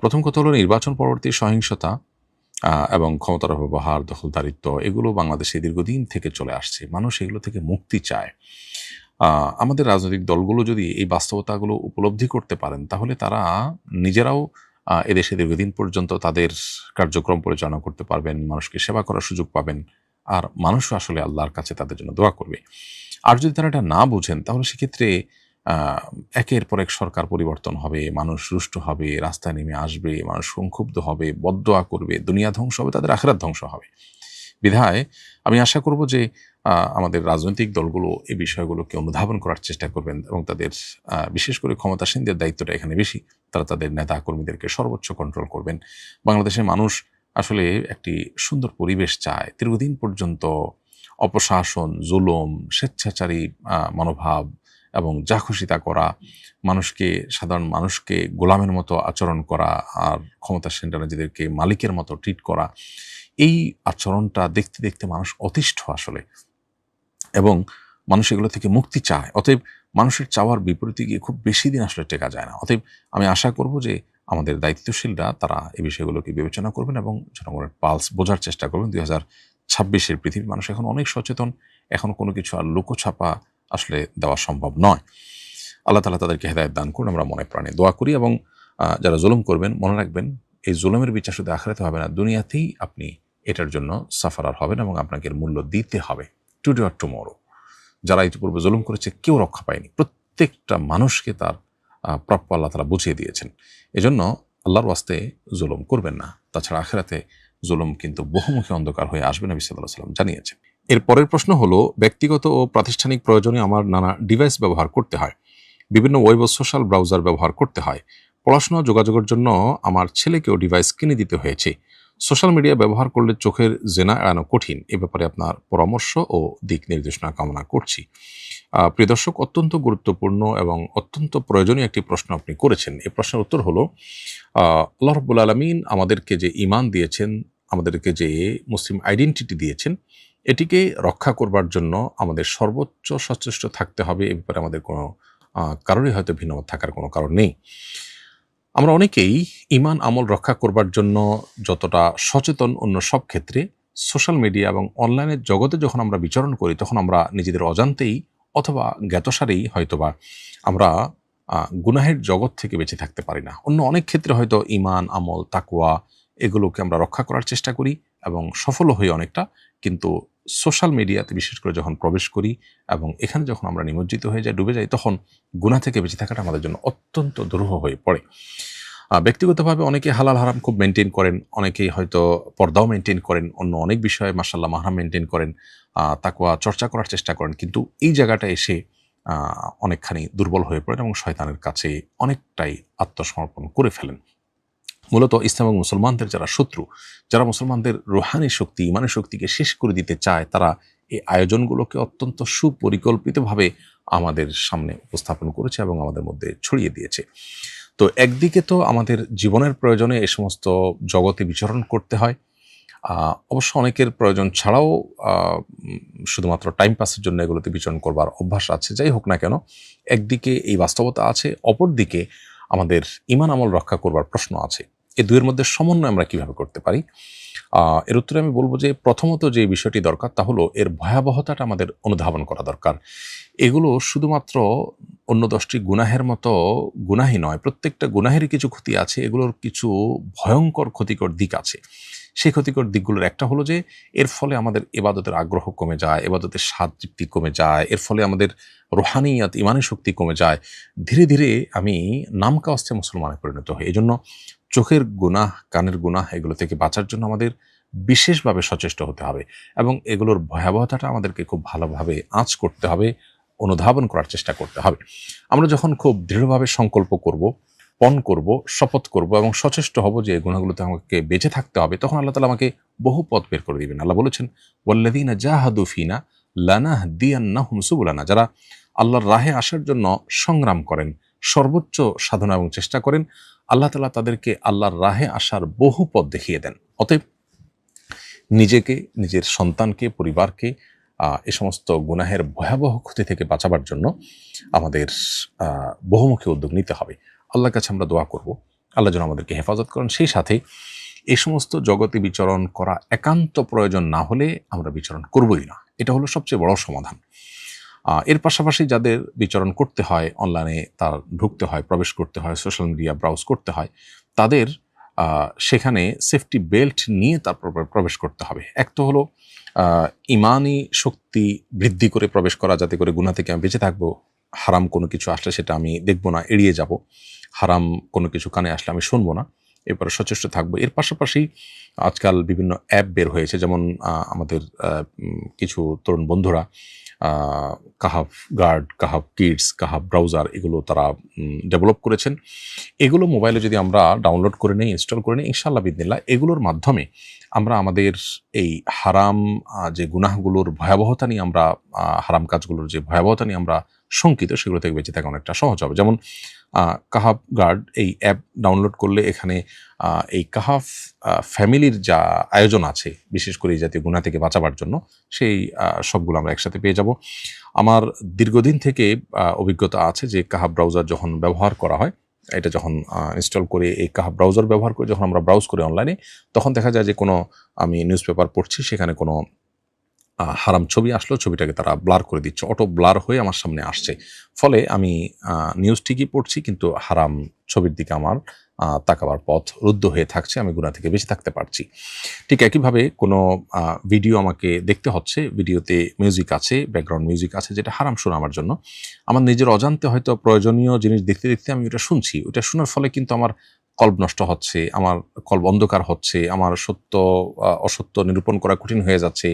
প্রথম কথা হলো, নির্বাচন পরবর্তী সহিংসতা এবং ক্ষমতার অপব্যবহার, দখলদারিত্ব এগুলো বাংলাদেশে দীর্ঘদিন থেকে চলে আসছে। মানুষ এগুলো থেকে মুক্তি চায়। আমাদের রাজনৈতিক দলগুলো যদি এই বাস্তবতাগুলো উপলব্ধি করতে পারেন তাহলে তারা নিজেরাও এদেশে দীর্ঘদিন পর্যন্ত তাদের কার্যক্রম পরিচালনা করতে পারবেন, মানুষকে সেবা করার সুযোগ পাবেন, আর মানুষও আসলে আল্লাহর কাছে তাদের জন্য দোয়া করবে। আর যদি তারা এটা না বুঝেন তাহলে সেক্ষেত্রে একের পর এক সরকার পরিবর্তন হবে, মানুষ রুষ্ট হবে, রাস্তায় নেমে আসবে, মানুষ সংক্ষুব্ধ হবে, বদদোয়া করবে, দুনিয়া ধ্বংস হবে, তাদের আখিরাত ধ্বংস হবে। বিধায় আমি আশা করব যে আমাদের রাজনৈতিক দলগুলো এই বিষয়গুলোকে অনুধাবন করার চেষ্টা করবেন এবং তাদের বিশেষ করে ক্ষমতাসীনদের দায়িত্বটা এখানে বেশি। তারা তাদের নেতা কর্মীদেরকে সর্বোচ্চ কন্ট্রোল করবেন। বাংলাদেশের মানুষ আসলে একটি সুন্দর পরিবেশ চায়। দীর্ঘদিন পর্যন্ত অপশাসন, জুলুম, স্বেচ্ছাচারী মনোভাব এবং যা খুশি তা করা, সাধারণ মানুষকে গোলামের মতো আচরণ করা, আর ক্ষমতাসীনরা নিজেদেরকে মালিকের মতো ট্রিট করা, এই আচরণটা দেখতে দেখতে মানুষ অতিষ্ঠ আসলে, এবং মানুষ এগুলো থেকে মুক্তি চায়। অতএব মানুষের চাওয়ার বিপরীতে গিয়ে খুব বেশি দিন আসলে টেকা যায় না। অতএব আমি আশা করব যে আমাদের দায়িত্বশীলরা তারা এই বিষয়গুলোকে বিবেচনা করবেন এবং জনগণের পালস বোঝার চেষ্টা করবেন। 2026-এর পৃথিবীর মানুষ এখন অনেক সচেতন, এখন কোনো কিছু আর লুকোছাপা আসলে দেওয়া সম্ভব নয়। আল্লাহ তাআলা তাদেরকে হেদায়েত দান করুন, আমরা মনে প্রাণে দোয়া করি। এবং যারা জুলুম করবেন মনে রাখবেন, এই জুলুমের বিচার শুধু আখিরাতে হবে না, দুনিয়াতেই আপনি এটার জন্য সাফারার হবেন এবং আপনাকে এর মূল্য দিতে হবে, টুডে অর টুমরো। যারা ইতিপূর্বে জুলুম করেছে কেউ রক্ষা পায়নি, প্রত্যেকটা মানুষকে তার প্রাপ্য আল্লাহ তাআলা বুঝিয়ে দিয়েছেন। এজন্য আল্লাহর ওয়াস্তে জুলুম করবেন না। তাছাড়া আখিরাতে জুলুম কিন্তু বহুমুখী অন্ধকার হয়ে আসবে, নবী সাল্লাল্লাহু আলাইহি ওয়াসাল্লাম জানিয়েছেন। এর পরের প্রশ্ন হলো, ব্যক্তিগত ও প্রাতিষ্ঠানিক প্রয়োজনে আমার নানা ডিভাইস ব্যবহার করতে হয়, বিভিন্ন ওয়েব ও সোশ্যাল ব্রাউজার ব্যবহার করতে হয়, পড়াশোনা যোগাযোগের জন্য আমার ছেলেকেও ডিভাইস কিনে দিতে হয়েছে। সোশ্যাল মিডিয়া ব্যবহার করলে চোখের জেনা এড়ানো কঠিন। এ ব্যাপারে আপনার পরামর্শ ও দিক নির্দেশনা কামনা করছি। প্রিয় দর্শক, অত্যন্ত গুরুত্বপূর্ণ এবং অত্যন্ত প্রয়োজনীয় একটি প্রশ্ন আপনি করেছেন। এই প্রশ্নের উত্তর হলো, আল্লাহ রাব্বুল আলামিন আমাদেরকে যে ঈমান দিয়েছেন, আমাদেরকে যে মুসলিম আইডেন্টিটি দিয়েছেন, এটিকে রক্ষা করবার জন্য আমাদের সর্বোচ্চ সচেষ্ট থাকতে হবে। এ ব্যাপারে আমাদের কোনো কারোরই হয়তো ভিন্নমত থাকার কোনো কারণ নেই। আমরা অনেকেই ঈমান আমল রক্ষা করবার জন্য যতটা সচেতন অন্য সব ক্ষেত্রে, সোশ্যাল মিডিয়া এবং অনলাইনের জগতে যখন আমরা বিচরণ করি তখন আমরা নিজেদের অজান্তেই অথবা জ্ঞাতসারেই হয়তোবা আমরা গুনাহের জগৎ থেকে বেঁচে থাকতে পারি না। অন্য অনেক ক্ষেত্রে হয়তো ঈমান, আমল, তাকওয়া এগুলোকে আমরা রক্ষা করার চেষ্টা করি এবং সফলও হই অনেকটা। কিন্তু সোশ্যাল মিডিয়াতে বিশেষ করে যখন প্রবেশ করি এবং এখানে যখন আমরা নিমজ্জিত হয়ে যাই, ডুবে যাই, তখন গুনাহ থেকে বেঁচে থাকাটা আমাদের জন্য অত্যন্ত দুরূহ হয়ে পড়ে। ব্যক্তিগতভাবে অনেকে হালাল হারাম খুব মেনটেন করেন, অনেকেই হয়তো পর্দাও মেনটেন করেন, অন্য অনেক বিষয়ে মাশাআল্লাহ মাহরাম মেনটেন করেন, তাকওয়া চর্চা করার চেষ্টা করেন, কিন্তু এই জায়গাটা এসে অনেকখানি দুর্বল হয়ে পড়েন এবং শয়তানের কাছে অনেকটাই আত্মসমর্পণ করে ফেলেন। মূলত ইসলাম এবং মুসলমানদের যারা শত্রু, যারা মুসলমানদের রুহানি শক্তি, ইমানের শক্তিকে শেষ করে দিতে চায়, তারা এই আয়োজনগুলোকে অত্যন্ত সুপরিকল্পিতভাবে আমাদের সামনে উপস্থাপন করেছে এবং আমাদের মধ্যে ছড়িয়ে দিয়েছে। তো একদিকে তো আমাদের জীবনের প্রয়োজনে এই সমস্ত জগতে বিচরণ করতে হয়, অবশ্য অনেকের প্রয়োজন ছাড়াও শুধুমাত্র টাইম পাসের জন্য এগুলোতে বিচরণ করবার অভ্যাস আছে। যাই হোক না কেন, একদিকে এই বাস্তবতা আছে, অপরদিকে আমাদের ঈমান আমল রক্ষা করবার প্রশ্ন আছে। এই দুয়ের মধ্যে সমন্বয় আমরা কিভাবে করতে পারি? এর উত্তরে আমি বলবো যে প্রথমত যে বিষয়টি দরকার তা হলো এর ভয়াবহতাটা আমাদের অনুধাবন করা দরকার। এগুলো শুধুমাত্র অন্য 10টি গুনাহের মতো গুনাহই নয়, প্রত্যেকটা গুনাহেরই কিছু ক্ষতি আছে, এগুলোর কিছু ভয়ঙ্কর ক্ষতিকর দিক আছে। সেই ক্ষতিকর দিকগুলোর একটা হলো যে এর ফলে আমাদের ইবাদতের আগ্রহ কমে যায়, ইবাদতের স্বাদ তৃপ্তি কমে যায়, এর ফলে আমাদের রুহানিয়াত, ইমানের শক্তি কমে যায়। ধীরে ধীরে আমি নামকাওয়াস্তে মুসলমানে পরিণত হই। এজন্য চোখের গুনাহ, কানের গুনাহ এগুলো থেকে বাঁচার জন্য আমাদের বিশেষভাবে সচেষ্ট হতে হবে এবং এগুলোর ভয়াবহতাটা আমাদেরকে খুব ভালোভাবে আঁচ করতে হবে, অনুধাবন করার চেষ্টা করতে হবে। আমরা যখন খুব দৃঢ়ভাবে সংকল্প করব, পণ করব, শপথ করব এবং সচেষ্ট হব যে গুনাহগুলোতে আমাকে বেঁচে থাকতে হবে, তখন আল্লাহ তাআলা আমাকে বহু পথ বের করে দিবেন। আল্লাহ বলেছেন, ওয়াল্লাযীনা জাহাদু ফিনা লানাহদিয়ান্নাহুম সুবুলানা, যারা আল্লাহর রাহে আসার জন্য সংগ্রাম করেন, সর্বোচ্চ সাধনা এবং চেষ্টা করেন, আল্লাহ তাআলা তাদেরকে আল্লাহর রাহে আসার বহু পথ দেখিয়ে দেন। অতএব নিজেকে, নিজের সন্তানকে, পরিবারকে এ সমস্ত গুনাহের ভয়াবহ ক্ষতি থেকে বাঁচাবার জন্য আমাদের বহুমুখী উদ্যোগ নিতে হবে। আল্লাহর কাছে আমরা দোয়া করব, আল্লাহ যেন আমাদেরকে হেফাজত করেন। সেই সাথে এই সমস্ত জগতে বিচরণ করা একান্ত প্রয়োজন না হলে আমরা বিচরণ করবই না, এটা হলো সবচেয়ে বড় সমাধান। এর পাশাপাশি যাদের বিচরণ করতে হয়, অনলাইনে তার ঢুকতে হয়, প্রবেশ করতে হয়, সোশ্যাল মিডিয়া ব্রাউজ করতে হয়, তাদের সেখানে সেফটি বেল্ট নিয়ে তারপর প্রবেশ করতে হবে। এক তো হলো ইমানি শক্তি বৃদ্ধি করে প্রবেশ করা, যাতে করে গুনাহ থেকে আমি বেঁচে থাকবো। হারাম কোনো কিছু আসলে সেটা আমি দেখবো না, এড়িয়ে যাব। হারাম কোনো কিছু কানে আসলে আমি শুনবো না, এরপরে সচেষ্ট থাকবো। এর পাশাপাশি আজকাল বিভিন্ন অ্যাপ বের হয়েছে, যেমন আমাদের কিছু তরুণ বন্ধুরা কাহাফ গার্ড, কাহাফ কিডস, কাহাফ ব্রাউজার এগুলো তারা ডেভেলপ করেছেন। এগুলো মোবাইলে যদি আমরা ডাউনলোড করে নিই, ইনস্টল করে নিই, ইনশাআল্লাহ বিদিনিল্লাহ এগুলোর মাধ্যমে আমরা আমাদের এই হারাম যে গুনাহগুলোর ভয়াবহতা নিয়ে আমরা, হারাম কাজগুলোর যে ভয়াবহতা নিয়ে আমরা শঙ্কিত, সেগুলো থেকে বেঁচে থাকা অনেকটা সহজ হবে। যেমন কাহাফ গার্ড এই অ্যাপ ডাউনলোড করলে এখানে এই কাহাফ ফ্যামিলির যা আয়োজন আছে, বিশেষ করে এই জাতীয় গুনাহ থেকে বাঁচাবার জন্য, সেই সবগুলো আমরা একসাথে পেয়ে যাব। আমার দীর্ঘদিন থেকে অভিজ্ঞতা আছে যে কাহাফ ব্রাউজার যখন ব্যবহার করা হয়, এটা যখন ইনস্টল করে এই কাহাফ ব্রাউজার ব্যবহার করে যখন আমরা ব্রাউজ করি অনলাইনে, তখন দেখা যায় যে কোনো আমি নিউজ পেপার পড়ছি, সেখানে কোনো হারাম ছবি আসলো, ছবিটাকে তারা ব্লার করে দিচ্ছে, অটো ব্লার হয়ে আমার সামনে আসছে। ফলে আমি নিউজ ঠিকই পড়ছি, কিন্তু হারাম ছবির দিকে আমার তাকাবার পথ রুদ্ধ হয়ে থাকছে, আমি গুনাহ থেকে বেঁচে থাকতে পারছি। ঠিক একইভাবে কোনো ভিডিও আমাকে দেখতে হচ্ছে, ভিডিওতে মিউজিক আছে, ব্যাকগ্রাউন্ড মিউজিক আছে, যেটা হারাম শোনা আমার জন্য। আমার নিজের অজান্তে হয়তো প্রয়োজনীয় জিনিস দেখতে দেখতে আমি ওটা শুনছি, ওটা শোনার ফলে কিন্তু আমার কল্ব নষ্ট হচ্ছে, আমার কল্ব অন্ধকার হচ্ছে, আমার সত্য অসত্য নিরূপণ করা কঠিন হয়ে যাচ্ছে,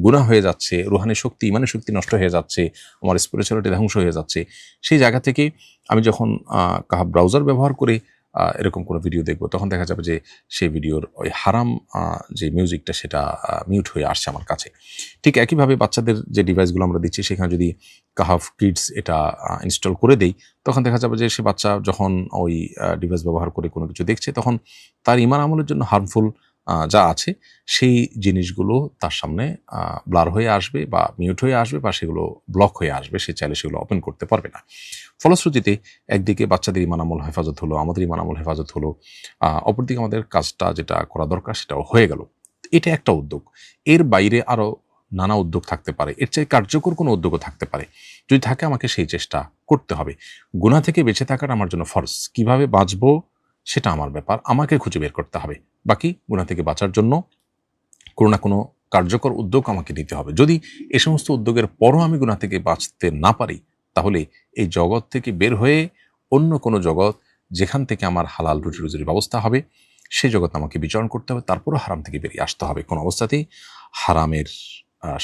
গুনাহ হয়ে যাচ্ছে, রুহানি শক্তি, ইমানি শক্তি নষ্ট হয়ে যাচ্ছে, আমার স্পিরিচুয়ালিটি ধ্বংস হয়ে যাচ্ছে। সেই জায়গা থেকে আমি যখন কাহাফ ব্রাউজার ব্যবহার করে এরকম কোনো ভিডিও দেখবো, তখন দেখা যাবে যে সেই ভিডিওর ওই হারাম যে মিউজিকটা সেটা মিউট হয়ে আসছে আমার কাছে। ঠিক একইভাবে বাচ্চাদের যে ডিভাইসগুলো আমরা দিচ্ছি সেখানে যদি কাহাফ কিডস এটা ইনস্টল করে দেই, তখন দেখা যাবে যে সে বাচ্চা যখন ওই ডিভাইস ব্যবহার করে কোনো কিছু দেখছে, তখন তার ইমান আমলের জন্য হার্মফুল যা আছে সেই জিনিসগুলো তার সামনে ব্লার হয়ে আসবে বা মিউট হয়ে আসবে বা সেগুলো ব্লক হয়ে আসবে, সে চাইলে সেগুলো ওপেন করতে পারবে না। ফলশ্রুতিতে একদিকে বাচ্চাদের ইমান আমল হেফাজত হলো, আমাদের ইমান আমল হেফাজত হলো, অপরদিকে আমাদের কাজটা যেটা করা দরকার সেটাও হয়ে গেল। এটা একটা উদ্যোগ। এর বাইরে আরও নানা উদ্যোগ থাকতে পারে, এর চেয়ে কার্যকর কোনো উদ্যোগও থাকতে পারে। যদি থাকে আমাকে সেই চেষ্টা করতে হবে। গুনাহ থেকে বেঁচে থাকাটা আমার জন্য ফরজ। কিভাবে বাঁচবো সেটা আমার ব্যাপার, আমাকে খুঁজে বের করতে হবে। বাকি গুনাহ থেকে বাঁচার জন্য কোনো না কোনো কার্যকর উদ্যোগ আমাকে নিতে হবে। যদি এ সমস্ত উদ্যোগের পরও আমি গুনাহ থেকে বাঁচতে না পারি, তাহলে এই জগৎ থেকে বের হয়ে অন্য কোনো জগৎ, যেখান থেকে আমার হালাল রুটি রুজির ব্যবস্থা হবে, সেই জগৎ আমাকে বিচরণ করতে হবে। তারপরও হারাম থেকে বেরিয়ে আসতে হবে। কোনো অবস্থাতেই হারামের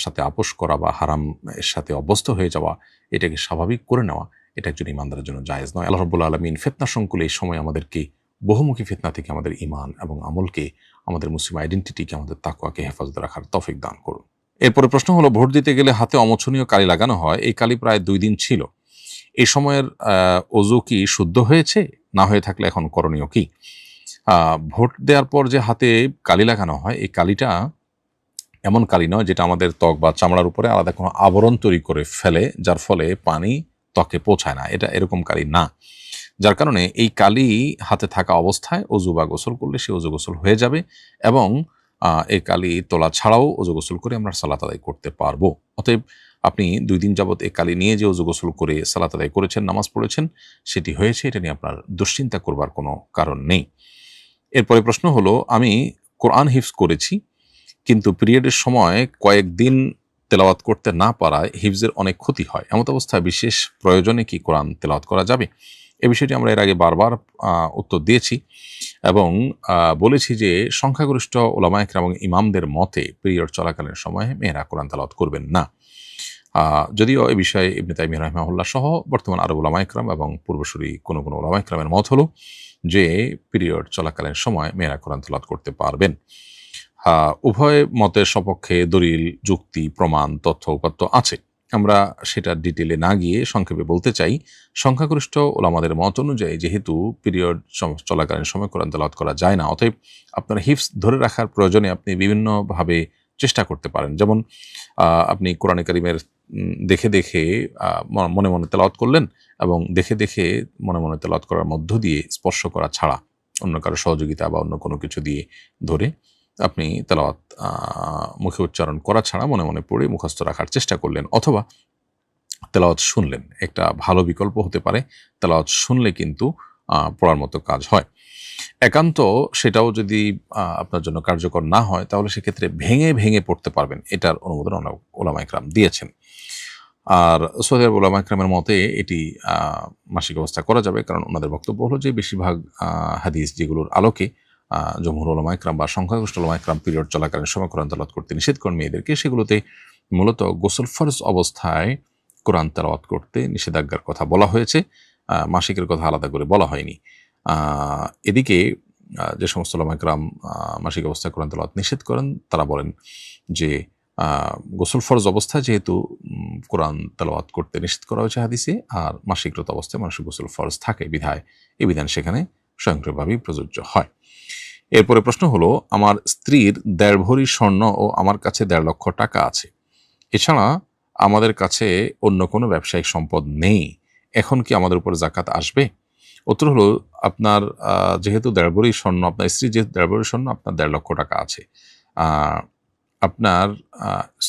সাথে আপোষ করা বা হারামের সাথে অভ্যস্ত হয়ে যাওয়া, এটাকে স্বাভাবিক করে নেওয়া, এটা একজন ইমানদারের জন্য জায়েজ নয়। আল্লাহ রাব্বুল আলামিন ফিতনা সংকুল এই সময় আমাদেরকে বহুমুখী ফিতনা থেকে আমাদের ইমান এবং আমলকে, আমাদের মুসলিম আইডেন্টিটিকে, আমাদের তাকওয়াকে হেফাজত রাখার তৌফিক দান করুন। এরপরে প্রশ্ন হলো, ভোট দিতে গেলে হাতে অমোছনীয় কালি লাগানো হয়, এই কালি প্রায় 2 দিন ছিল, এই সময়ের ওযু কি শুদ্ধ হয়েছে? না হয়ে থাকলে এখন করণীয় কি? ভোট দেওয়ার পর যে হাতে কালি লাগানো হয়, এই কালিটা এমন কালি নয় যেটা আমাদের ত্বক বা চামড়ার উপরে আলাদা কোনো আবরণ তৈরি করে ফেলে, যার ফলে পানি ত্বকে পৌঁছায় না। এটা এরকম কালি না। যার কারণে এই কালি হাতে থাকা অবস্থায় অজু বা গোসল করলে সে অজু গোসল হয়ে যাবে এবং এই কালি তোলা ছাড়াও অজু গোসল করে আমরা সালাত আদায় করতে পারবো। অতএব আপনি 2 দিন যাবৎ এই কালি নিয়ে যে অজু গোসল করে সালাত আদায় করেছেন, নামাজ পড়েছেন, সেটি হয়েছে, এটা নিয়ে আপনার দুশ্চিন্তা করবার কোনো কারণ নেই। এরপরে প্রশ্ন হলো, আমি কোরআন হিফজ করেছি, কিন্তু পিরিয়ডের সময় কয়েকদিন তেলাওয়াত করতে না পারায় হিফজের অনেক ক্ষতি হয়। এমত অবস্থায় বিশেষ প্রয়োজনে কি কোরআন তেলাওয়াত করা যাবে? এ বিষয়টি আমরা এর আগে বারবার উত্তর দিয়েছি এবং বলেছি যে সংখ্যাগরিষ্ঠ ওলামা ইকরাম এবং ইমামদের মতে পিরিয়ড চলাকালীন সময়ে মেয়েরা কোরআন তেলাওয়াত করবেন না। যদিও এ বিষয়ে ইবনে তাইমিয়া রাহিমাহুল্লাহ সহ বর্তমান আরব ওলামা ইকরাম এবং পূর্বসূরি কোনো কোনো ওলামা ইকরামের মত হলো যে পিরিয়ড চলাকালীন সময় মেয়েরা কোরআন তেলাওয়াত করতে পারবেন। উভয় মতের সপক্ষে দলিল, যুক্তি, প্রমাণ, তথ্য উপাত্ত আছে। আমরা সেটা ডিটেলে না গিয়ে সংক্ষেপে বলতে চাই, সংখ্যাগরিষ্ঠ ওলামাদের মত অনুযায়ী যেহেতু পিরিয়ড চলাকালীন সময় কোরআন তেলাওয়াত করা যায় না, অতএব আপনার হিফজ ধরে রাখার প্রয়োজনে আপনি বিভিন্নভাবে চেষ্টা করতে পারেন। যেমন আপনি কোরআনে কারিমের দেখে দেখে মনে মনে তেলাওয়াত করলেন এবং দেখে দেখে মনে মনে তেলাওয়াত করার মধ্য দিয়ে স্পর্শ করা ছাড়া অন্য কারো সহযোগিতা বা অন্য কোনো কিছু দিয়ে ধরে আপনি তেলাওয়াত মুখে উচ্চারণ করা ছাড়া মনে মনে পড়ে মুখস্থ রাখার চেষ্টা করলেন, অথবা তেলাওয়াত শুনলেন। একটা ভালো বিকল্প হতে পারে। তেলাওয়াত শুনলে কিন্তু পড়ার মতো কাজ হয়। একান্ত সেটাও যদি আপনার জন্য কার্যকর না হয়, তাহলে সেক্ষেত্রে ভেঙে ভেঙে পড়তে পারবেন। এটার অনুমোদন অনেক ওলামা ইকরাম দিয়েছেন। আর সৌদি আরব ওলামা ইকরামের মতে এটি মাসিক অবস্থা করা যাবে, কারণ ওনাদের বক্তব্য হলো যে বেশিরভাগ হাদিস যেগুলোর আলোকে জমহুর ওলামা ইকরাম বা সংখ্যাগরিষ্ঠ ওলামা ইকরাম পিরিয়ড চলাকালীন সময় কোরআন তেলাওয়াত করতে নিষেধ করেন মেয়েদেরকে, সেগুলোতে মূলত গোসল ফরজ অবস্থায় কোরআন তেলাওয়াত করতে নিষেধাজ্ঞার কথা বলা হয়েছে, মাসিকের কথা আলাদা করে বলা হয়নি। এদিকে যে সমস্ত ওলামা ইকরাম মাসিক অবস্থায় কোরআন তেলাওয়াত নিষেধ করেন, তারা বলেন যে গোসল ফরজ অবস্থায় যেহেতু কোরআন তেলাওয়াত করতে নিষেধ করা হয়েছে হাদিসে, আর মাসিকরত অবস্থায় মানুষের গোসল ফরজ থাকে বিধায় এই বিধান সেখানে স্বয়ংক্রিয়ভাবেই প্রযোজ্য হয়। এরপরে প্রশ্ন হলো, আমার স্ত্রীর 1.5 ভরি স্বর্ণ ও আমার কাছে 1.5 লক্ষ টাকা আছে, এছাড়া আমাদের কাছে অন্য কোনো ব্যবসায়িক সম্পদ নেই, এখন কি আমাদের উপর জাকাত আসবে? উত্তর হলো, আপনার যেহেতু 1.5 ভরি স্বর্ণ, আপনার স্ত্রী যেহেতু 1.5 ভরি স্বর্ণ, আপনার 1.5 লক্ষ টাকা আছে, আপনার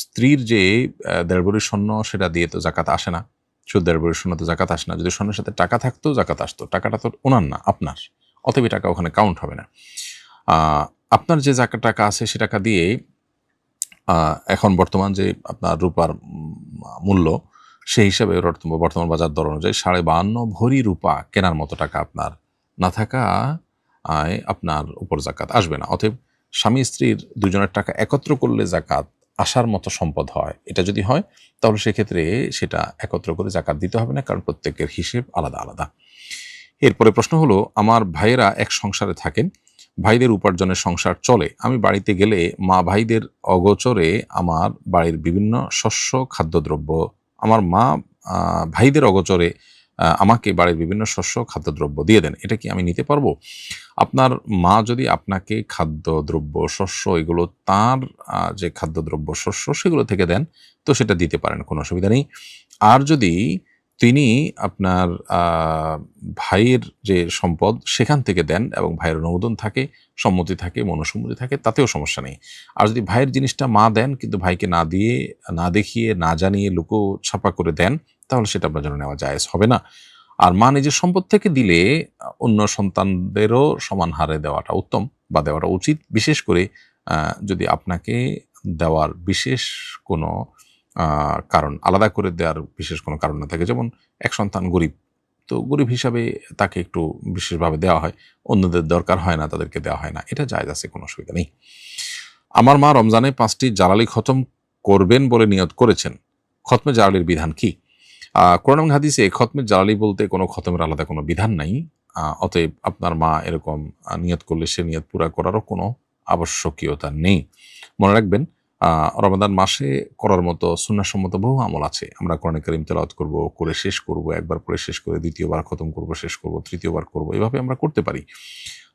স্ত্রীর যে 1.5 ভরি স্বর্ণ সেটা দিয়ে তো জাকাত আসে না। শুধু 1.5 ভরি স্বর্ণ তো জাকাত আসে না। যদি স্বর্ণের সাথে টাকা থাকতো জাকাত আসতো। টাকাটা তো ওনার না, আপনার, অতএব টাকা ওখানে কাউন্ট হবে না। আপনার যে টাকা আছে সে টাকা দিয়ে এখন বর্তমান যে আপনার রূপার মূল্য, সেই হিসাবে বর্তমান বাজার দর অনুযায়ী 52.5 ভরি রূপা কেনার মতো টাকা আপনার না থাকা আপনার উপর জাকাত আসবে না। অতএব স্বামী স্ত্রীর দুজনের টাকা একত্র করলে জাকাত আসার মতো সম্পদ হয়, এটা যদি হয় তাহলে সেক্ষেত্রে সেটা একত্র করে জাকাত দিতে হবে না, কারণ প্রত্যেকের হিসেব আলাদা আলাদা। এরপরে প্রশ্ন হলো, আমার ভাইয়েরা এক সংসারে থাকেন, ভাইদের উপার্জনের সংসার চলে। আমি বাড়িতে গেলে মা ভাইদের অগোচরে আমার বাড়ির বিভিন্ন শস্য খাদ্যদ্রব্য আমার মা ভাইদের অগোচরে আমাকে বাড়ির বিভিন্ন শস্য খাদ্যদ্রব্য দিয়ে দেন। এটা কি আমি নিতে পারবো? আপনার মা যদি আপনাকে খাদ্যদ্রব্য শস্য এগুলো তার যে খাদ্যদ্রব্য শস্য সেগুলো থেকে দেন, তো সেটা দিতে পারেন, কোনো অসুবিধা নেই। আর যদি তিনি আপনার ভাইয়ের যে সম্পদ সেখান থেকে দেন এবং ভাইয়ের অনুমোদন থাকে, সম্মতি থাকে, মনসম্মতি থাকে, তাতেও সমস্যা নেই। আর যদি ভাইয়ের জিনিসটা মা দেন কিন্তু ভাইকে না দিয়ে, না দেখিয়ে, না জানিয়ে লুকো ছাপা করে দেন, তাহলে সেটা আপনার জন্য নেওয়া জায়েজ হবে না। আর মা নিজের সম্পদ থেকে দিলে অন্য সন্তানদেরও সমান হারে দেওয়াটা উত্তম বা দেওয়াটা উচিত, বিশেষ করে যদি আপনাকে দেওয়ার বিশেষ কোনো কারণ, আলাদা করে দেওয়ার বিশেষ কোনো কারণ না থাকে। যেমন এক সন্তান গরিব, তো গরিব হিসাবে তাকে একটু বিশেষভাবে দেওয়া হয়, অন্যদের দরকার হয় না তাদেরকে দেওয়া হয় না, এটা জায়েজ আছে, কোনো অসুবিধা নেই। আমার মা রমজানে 5টি জালালি খতম করবেন বলে নিয়ত করেছেন, খতমে জালালির বিধান কি? কোরআন এবং হাদিসে খতমে জালালি বলতে কোনো খতমের আলাদা কোনো বিধান নাই। অতএব আপনার মা এরকম নিয়ত করলে সে নিয়ত পুরা করারও কোনো আবশ্যকীয়তা নেই। মনে রাখবেন, রমাদান মাসে করার মতো সুন্নাহসম্মত বহু আমল আছে। আমরা কোরআনে কারীম তেলাওয়াত করব, করে শেষ করব, একবার পড়ে শেষ করে দ্বিতীয়বার খতম করব, শেষ করব, তৃতীয়বার করব, এভাবে আমরা করতে পারি।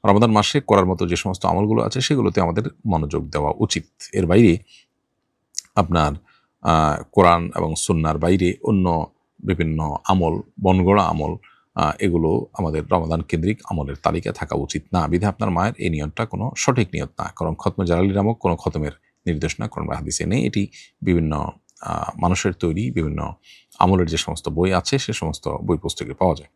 রমাদান মাসে করার মতো যে সমস্ত আমলগুলো আছে সেগুলোতে আমাদের মনোযোগ দেওয়া উচিত। এর বাইরে আপনার কোরআন এবং সুন্নার বাইরে অন্য বিভিন্ন আমল, বনগড়া আমল, এগুলো আমাদের রমাদান কেন্দ্রিক আমলের তালিকায় থাকা উচিত না। বিধায় আপনার মায়ের এই নিয়তটা কোনো সঠিক নিয়ত না, কারণ খতমে জালালি নামক কোনো খতমের নির্দেশনা কোরআন বা হাদিসে নেই। এটি বিভিন্ন মানুষের তৈরি বিভিন্ন আমলের যে সমস্ত বই আছে সে সমস্ত বই পুস্তকে পাওয়া যায়।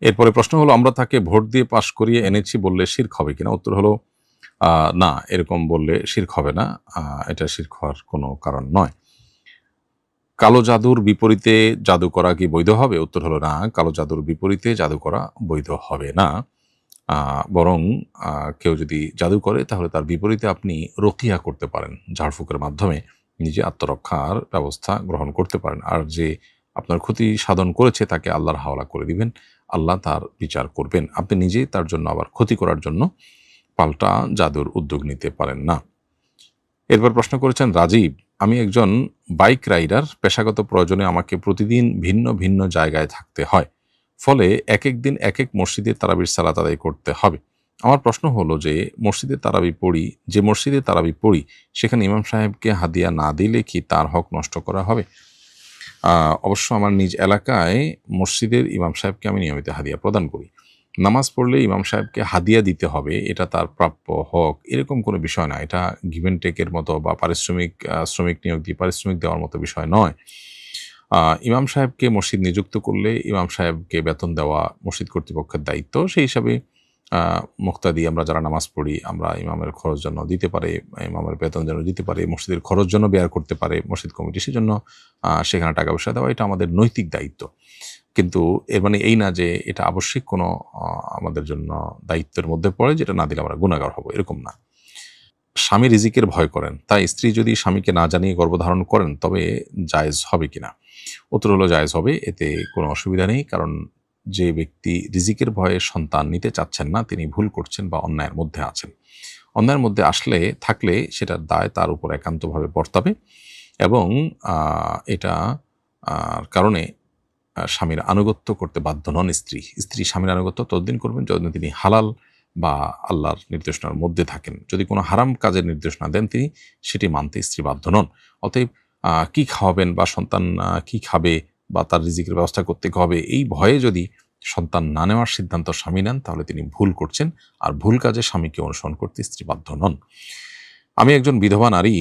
এরপরে প্রশ্ন হলো, আমরা তাকে ভোট দিয়ে পাশ করিয়ে এনেছি বললে শিরক হবে কিনা? উত্তর হলো না, এরকম বললে শিরক হবে না, এটা শিরক হওয়ার কোনো কারণ নয়। কালো জাদুর বিপরীতে জাদু করা কি বৈধ হবে? উত্তর হলো না, কালো জাদুর বিপরীতে জাদু করা বৈধ হবে না। বরং কেউ যদি জাদু করে তাহলে তার বিপরীতে আপনি রকিয়া করতে পারেন, ঝাড়ফুঁকের মাধ্যমে নিজে আত্মরক্ষার ব্যবস্থা গ্রহণ করতে পারেন। আর যে আপনার ক্ষতি সাধন করেছে তাকে আল্লাহর হাওলা করে দিবেন, আল্লাহ তার বিচার করবেন। আপনি নিজেই তার জন্য আবার ক্ষতি করার জন্য পাল্টা জাদুর উদ্যোগ নিতে পারেন না। এরপর প্রশ্ন করেছেন রাজীব, আমি একজন বাইক রাইডার, পেশাগত প্রয়োজনে আমাকে প্রতিদিন ভিন্ন ভিন্ন জায়গায় থাকতে হয়, ফলে এক এক দিন এক এক মসজিদে তারাবির সালাত আদায় করতে হবে। আমার প্রশ্ন হলো যে মসজিদে তারাবি পড়ি সেখানে ইমাম সাহেবকে হাদিয়া না দিলে কি তার হক নষ্ট করা হবে? অবশ্য আমার নিজ এলাকায় মসজিদের ইমাম সাহেবকে আমি নিয়মিত হাদিয়া প্রদান করি। নামাজ পড়লে ইমাম সাহেবকে হাদিয়া দিতে হবে, এটা তার প্রাপ্য হক, এরকম কোনো বিষয় না। এটা গিভ অ্যান্ড টেকের মতো বা শ্রমিক নিয়োগ দিয়ে পারিশ্রমিক দেওয়ার মতো বিষয় নয়। ইমাম সাহেবকে মসজিদ নিযুক্ত করলে ইমাম সাহেবকে বেতন দেওয়া মসজিদ কর্তৃপক্ষের দায়িত্ব। সেই হিসাবে মুক্তাদি আমরা যারা নামাজ পড়ি, আমরা ইমামের খরচ জন্য দিতে পারে, ইমামের বেতন যেন দিতে পারে, মসজিদের খরচ জন্য ব্যয় করতে পারে মসজিদ কমিটি, সেজন্য সেখানে টাকা পয়সা দেওয়া এটা আমাদের নৈতিক দায়িত্ব। কিন্তু এর মানে এই না যে এটা আবশ্যিক কোনো আমাদের জন্য দায়িত্বের মধ্যে পড়ে যেটা না দিলে আমরা গুনাহগার হব, এরকম না। স্বামী রিজিকের ভয় করেন, তাই স্ত্রী যদি স্বামীকে না জানিয়ে গর্ভধারণ করেন তবে জায়েজ হবে কিনা? উত্তর হলো জায়েজ হবে, এতে কোনো অসুবিধা নেই। কারণ যে ব্যক্তি রিজিকের ভয়ে সন্তান নিতে চাচ্ছেন না তিনি ভুল করছেন বা অন্যায়ের মধ্যে আছেন। অন্যায়ের মধ্যে থাকলে সেটার দায় তার উপর একান্তভাবে বর্তাবে এবং এটা কারণে স্বামীর আনুগত্য করতে বাধ্য নন স্ত্রী স্বামীর আনুগত্য ততদিন করবেন যতদিন তিনি হালাল বা আল্লাহর নির্দেশনার মধ্যে থাকেন। যদি কোনো হারাম কাজের নির্দেশনা দেন তিনি সেটি মানতে স্ত্রী বাধ্য নন। অতএব কি খাওয়াবেন বা সন্তান কি খাবে বা তার রিজিকের ব্যবস্থা করতে হবে, এই ভয়ে যদি সন্তান না নেওয়ার সিদ্ধান্ত স্বামী নেন তাহলে তিনি ভুল করছেন, আর ভুল কাজে স্বামীকে অনুসরণ করতে স্ত্রী বাধ্য নন। আমি একজন বিধবা নারী,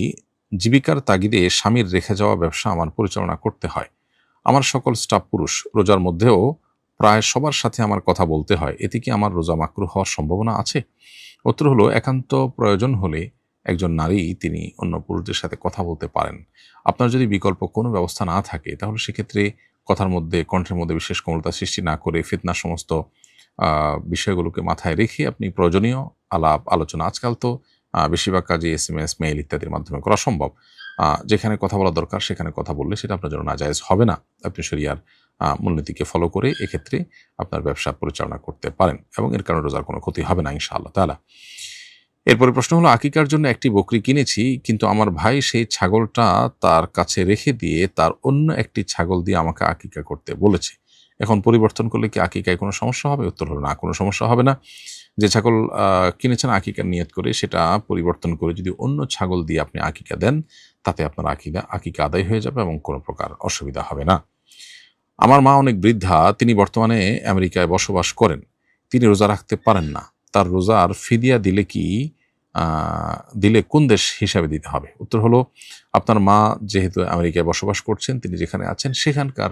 জীবিকার তাগিদে স্বামীর রেখে যাওয়া ব্যবসা আমার পরিচালনা করতে হয়। আমার সকল স্টাফ পুরুষ, রোজার মধ্যেও প্রায় সবার সাথে আমার কথা বলতে হয়, এতে কি আমার রোজা মাকরুহ হওয়ার সম্ভাবনা আছে? উত্তর হলো, একান্ত প্রয়োজন হলে একজন নারী তিনি অন্য পুরুষদের সাথে কথা বলতে পারেন। আপনার যদি বিকল্প কোনো ব্যবস্থা না থাকে তাহলে সেক্ষেত্রে কথার মধ্যে, কণ্ঠের মধ্যে বিশেষ কোমলতা সৃষ্টি না করে ফিতনার সমস্ত বিষয়গুলোকে মাথায় রেখে আপনি প্রয়োজনীয় আলাপ আলোচনা, আজকাল তো বেশিরভাগ কাজে SMS, মেইল ইত্যাদির মাধ্যমে করা সম্ভব। যেখানে কথা বলা দরকার সেখানে কথা বললে সেটা আপনার জন্য নাজায়েজ হবে না। আপনি শরিয়ার মূলনীতিকে ফলো করে এক্ষেত্রে আপনার ব্যবসা পরিচালনা করতে পারেন এবং এর কারণে রোজার কোনো ক্ষতি হবে না ইনশাআল্লাহ তাআলা। এরপরে প্রশ্ন হলো, আকিকার জন্য একটি বকরি কিনেছি, কিন্তু আমার ভাই সেই ছাগলটা তার কাছে রেখে দিয়ে তার অন্য একটি ছাগল দিয়ে আমাকে আকিকা করতে বলেছে। এখন পরিবর্তন করলে কি আকিকায় কোনো সমস্যা হবে? উত্তর হলো না, কোনো সমস্যা হবে না। যে ছাগল কিনেছেন আকিকার নিয়ত করে, সেটা পরিবর্তন করে যদি অন্য ছাগল দিয়ে আপনি আকিকা দেন, তাতে আপনার আকিকা আদায় হয়ে যাবে এবং কোনো প্রকার অসুবিধা হবে না। আমার মা অনেক বৃদ্ধা, তিনি বর্তমানে আমেরিকায় বসবাস করেন। তিনি রোজা রাখতে পারেন না। তার রোজার ফিদিয়া দিলে কোন দেশ হিসাবে দিতে হবে? উত্তর হলো, আপনার মা যেহেতু আমেরিকায় বসবাস করছেন, তিনি যেখানে আছেন সেখানকার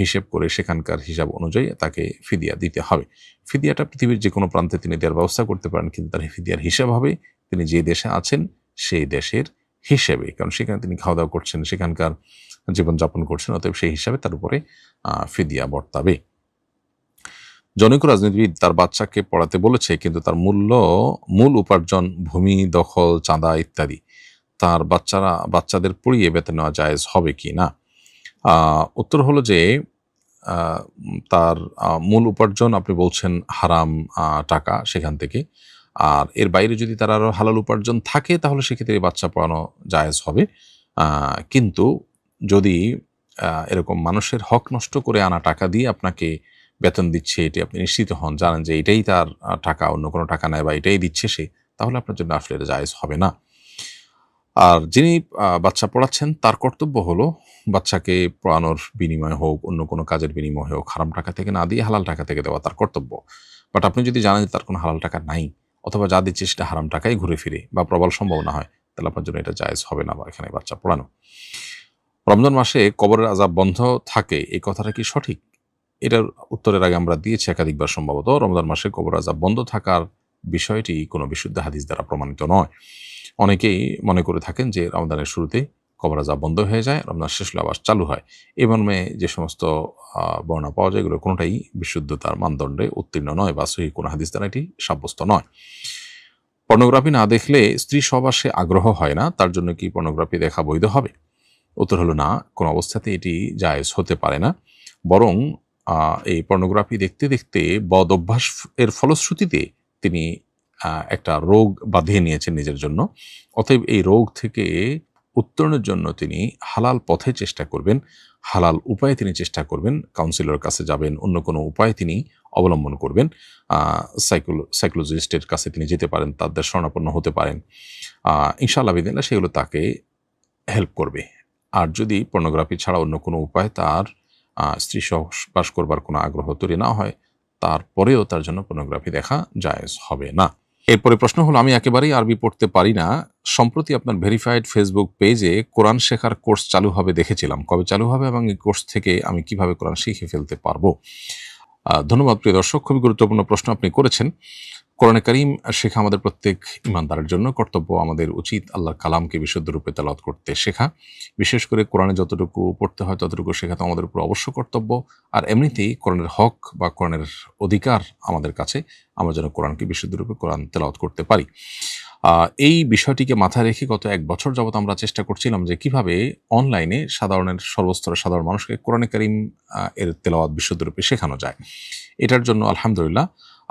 হিসেব করে, সেখানকার হিসাব অনুযায়ী তাকে ফিদিয়া দিতে হবে। ফিদিয়াটা পৃথিবীর যে কোনো প্রান্তে তিনি দেওয়ার ব্যবস্থা করতে পারেন, কিন্তু তার ফিদিয়ার হিসাব হবে তিনি যে দেশে আছেন সেই দেশের হিসেবে, কারণ সেখানে তিনি খাওয়া দাওয়া করছেন, সেখানকার জীবনযাপন করছেন, অতএব সেই হিসাবে তার উপরে ফিদিয়া বর্তাবে। জনৈক রাজনীতিবিদ তার বাচ্চাকে পড়াতে বলেছে, কিন্তু তার মূল উপার্জন ভূমি দখল, চাঁদা ইত্যাদি। তার বাচ্চাদের পড়িয়ে বেতন নেওয়া জায়েজ হবে কি না? উত্তর হলো যে তার মূল উপার্জন আপনি বলছেন হারাম টাকা, সেখান থেকে। আর এর বাইরে যদি তার আরো হালাল উপার্জন থাকে, তাহলে সেক্ষেত্রে বাচ্চা পড়ানো জায়েজ হবে। কিন্তু যদি এরকম মানুষের হক নষ্ট করে আনা টাকা দিয়ে আপনাকে বেতন দিচ্ছে, এটি আপনি নিশ্চিত হন, জানেন যে এটাই তার টাকা, অন্য কোনো টাকা নেয় বা এটাই দিচ্ছে সে, তাহলে আপনার জন্য আসলে এটা জায়েজ হবে না। আর যিনি বাচ্চা পড়াচ্ছেন, তার কর্তব্য হলো বাচ্চাকে পড়ানোর বিনিময় হোক, অন্য কোনো কাজের বিনিময় হোক, হারাম টাকা থেকে না দিয়ে হালাল টাকা থেকে দেওয়া তার কর্তব্য। বাট আপনি যদি জানেন যে তার কোনো হালাল টাকা নাই, অথবা যা দিচ্ছে সেটা হারাম টাকায় ঘুরে ফিরে বা প্রবল সম্ভাবনা হয়, তাহলে আপনার জন্য এটা জায়েজ হবে না বা এখানে বাচ্চা পড়ানো। রমজান মাসে কবরের আযাব বন্ধ থাকে, এই কথাটা কি সঠিক? এটার উত্তরের আগে আমরা দিয়েছি একাধিকবার সম্ভবত। রমজান মাসে কবর আযাব বন্ধ থাকার বিষয়টি কোনো বিশুদ্ধ হাদিস দ্বারা প্রমাণিত নয়। অনেকেই মনে করে থাকেন যে রমজানের শুরুতে কবর আযাব বন্ধ হয়ে যায়, রমজান শেষ হলে আবার চালু হয়। এ মর্মে যে সমস্ত বর্ণনা পাওয়া যায়, এগুলো কোনোটাই বিশুদ্ধতার মানদণ্ডে উত্তীর্ণ নয় বা সহিহ কোনো হাদিস দ্বারা এটি সাব্যস্ত নয়। পর্নোগ্রাফি না দেখলে স্ত্রী সহবাসে আগ্রহ হয় না, তার জন্য কি পর্নোগ্রাফি দেখা বৈধ হবে? উত্তর হলো না, কোনো অবস্থাতে এটি জায়েজ হতে পারে না। বরং এই পর্নোগ্রাফি দেখতে দেখতে বদ অভ্যাস এর ফলশ্রুতিতে তিনি একটা রোগ বাঁধিয়ে নিয়েছেন নিজের জন্য। অতএব এই রোগ থেকে উত্তরণের জন্য তিনি হালাল পথে চেষ্টা করবেন, হালাল উপায়ে তিনি চেষ্টা করবেন, কাউন্সিলরের কাছে যাবেন, অন্য কোনো উপায় তিনি অবলম্বন করবেন, সাইকোলজিস্টের কাছে তিনি যেতে পারেন, তাদের শরণাপন্ন হতে পারেন। ইনশাআল্লাহ বিদিনিল্লাহ সেগুলো তাকে হেল্প করবে। আর যদি পর্নোগ্রাফি ছাড়া অন্য কোনো উপায় তার স্ত্রী সহবাস করবার কোনো আগ্রহ তৈরি না হয়, তারপরেও তার জন্য পর্নোগ্রাফি দেখা জায়েজ হবে না। এরপরে প্রশ্ন হলো, আমি একেবারেই আরবি পড়তে পারি না। সম্প্রতি আপনার ভেরিফাইড ফেসবুক পেজে কোরআন শেখার কোর্স চালু হবে দেখেছিলাম, কবে চালু হবে এবং এই কোর্স থেকে আমি কিভাবে কোরআন শিখে ফেলতে পারবো? ধন্যবাদ প্রিয় দর্শক, খুবই গুরুত্বপূর্ণ প্রশ্ন আপনি করেছেন। কোরআনে কারীম শেখা আমাদের প্রত্যেক ইমানদারের জন্য কর্তব্য। আমাদের উচিত আল্লাহর কালামকে বিশুদ্ধ রূপে তেলাওয়াত করতে শেখা। বিশেষ করে কোরআনে যতটুকু পড়তে হয় ততটুকু শেখা তো আমাদের উপর অবশ্য কর্তব্য। আর এমনিতেই কোরআনের হক বা কোরআনের অধিকার আমাদের কাছে, আমরা যেন কোরআনকে বিশুদ্ধ রূপে কোরআন তেলাওয়াত করতে পারি। এই বিষয়টিকে মাথায় রেখে গত 1 বছর যাবৎ আমরা চেষ্টা করছিলাম যে কিভাবে অনলাইনে সর্বস্তরের সাধারণ মানুষকে কোরআনে কারীম এর তেলাওয়াত বিশুদ্ধ রূপে শেখানো যায়। এটার জন্য আলহামদুলিল্লাহ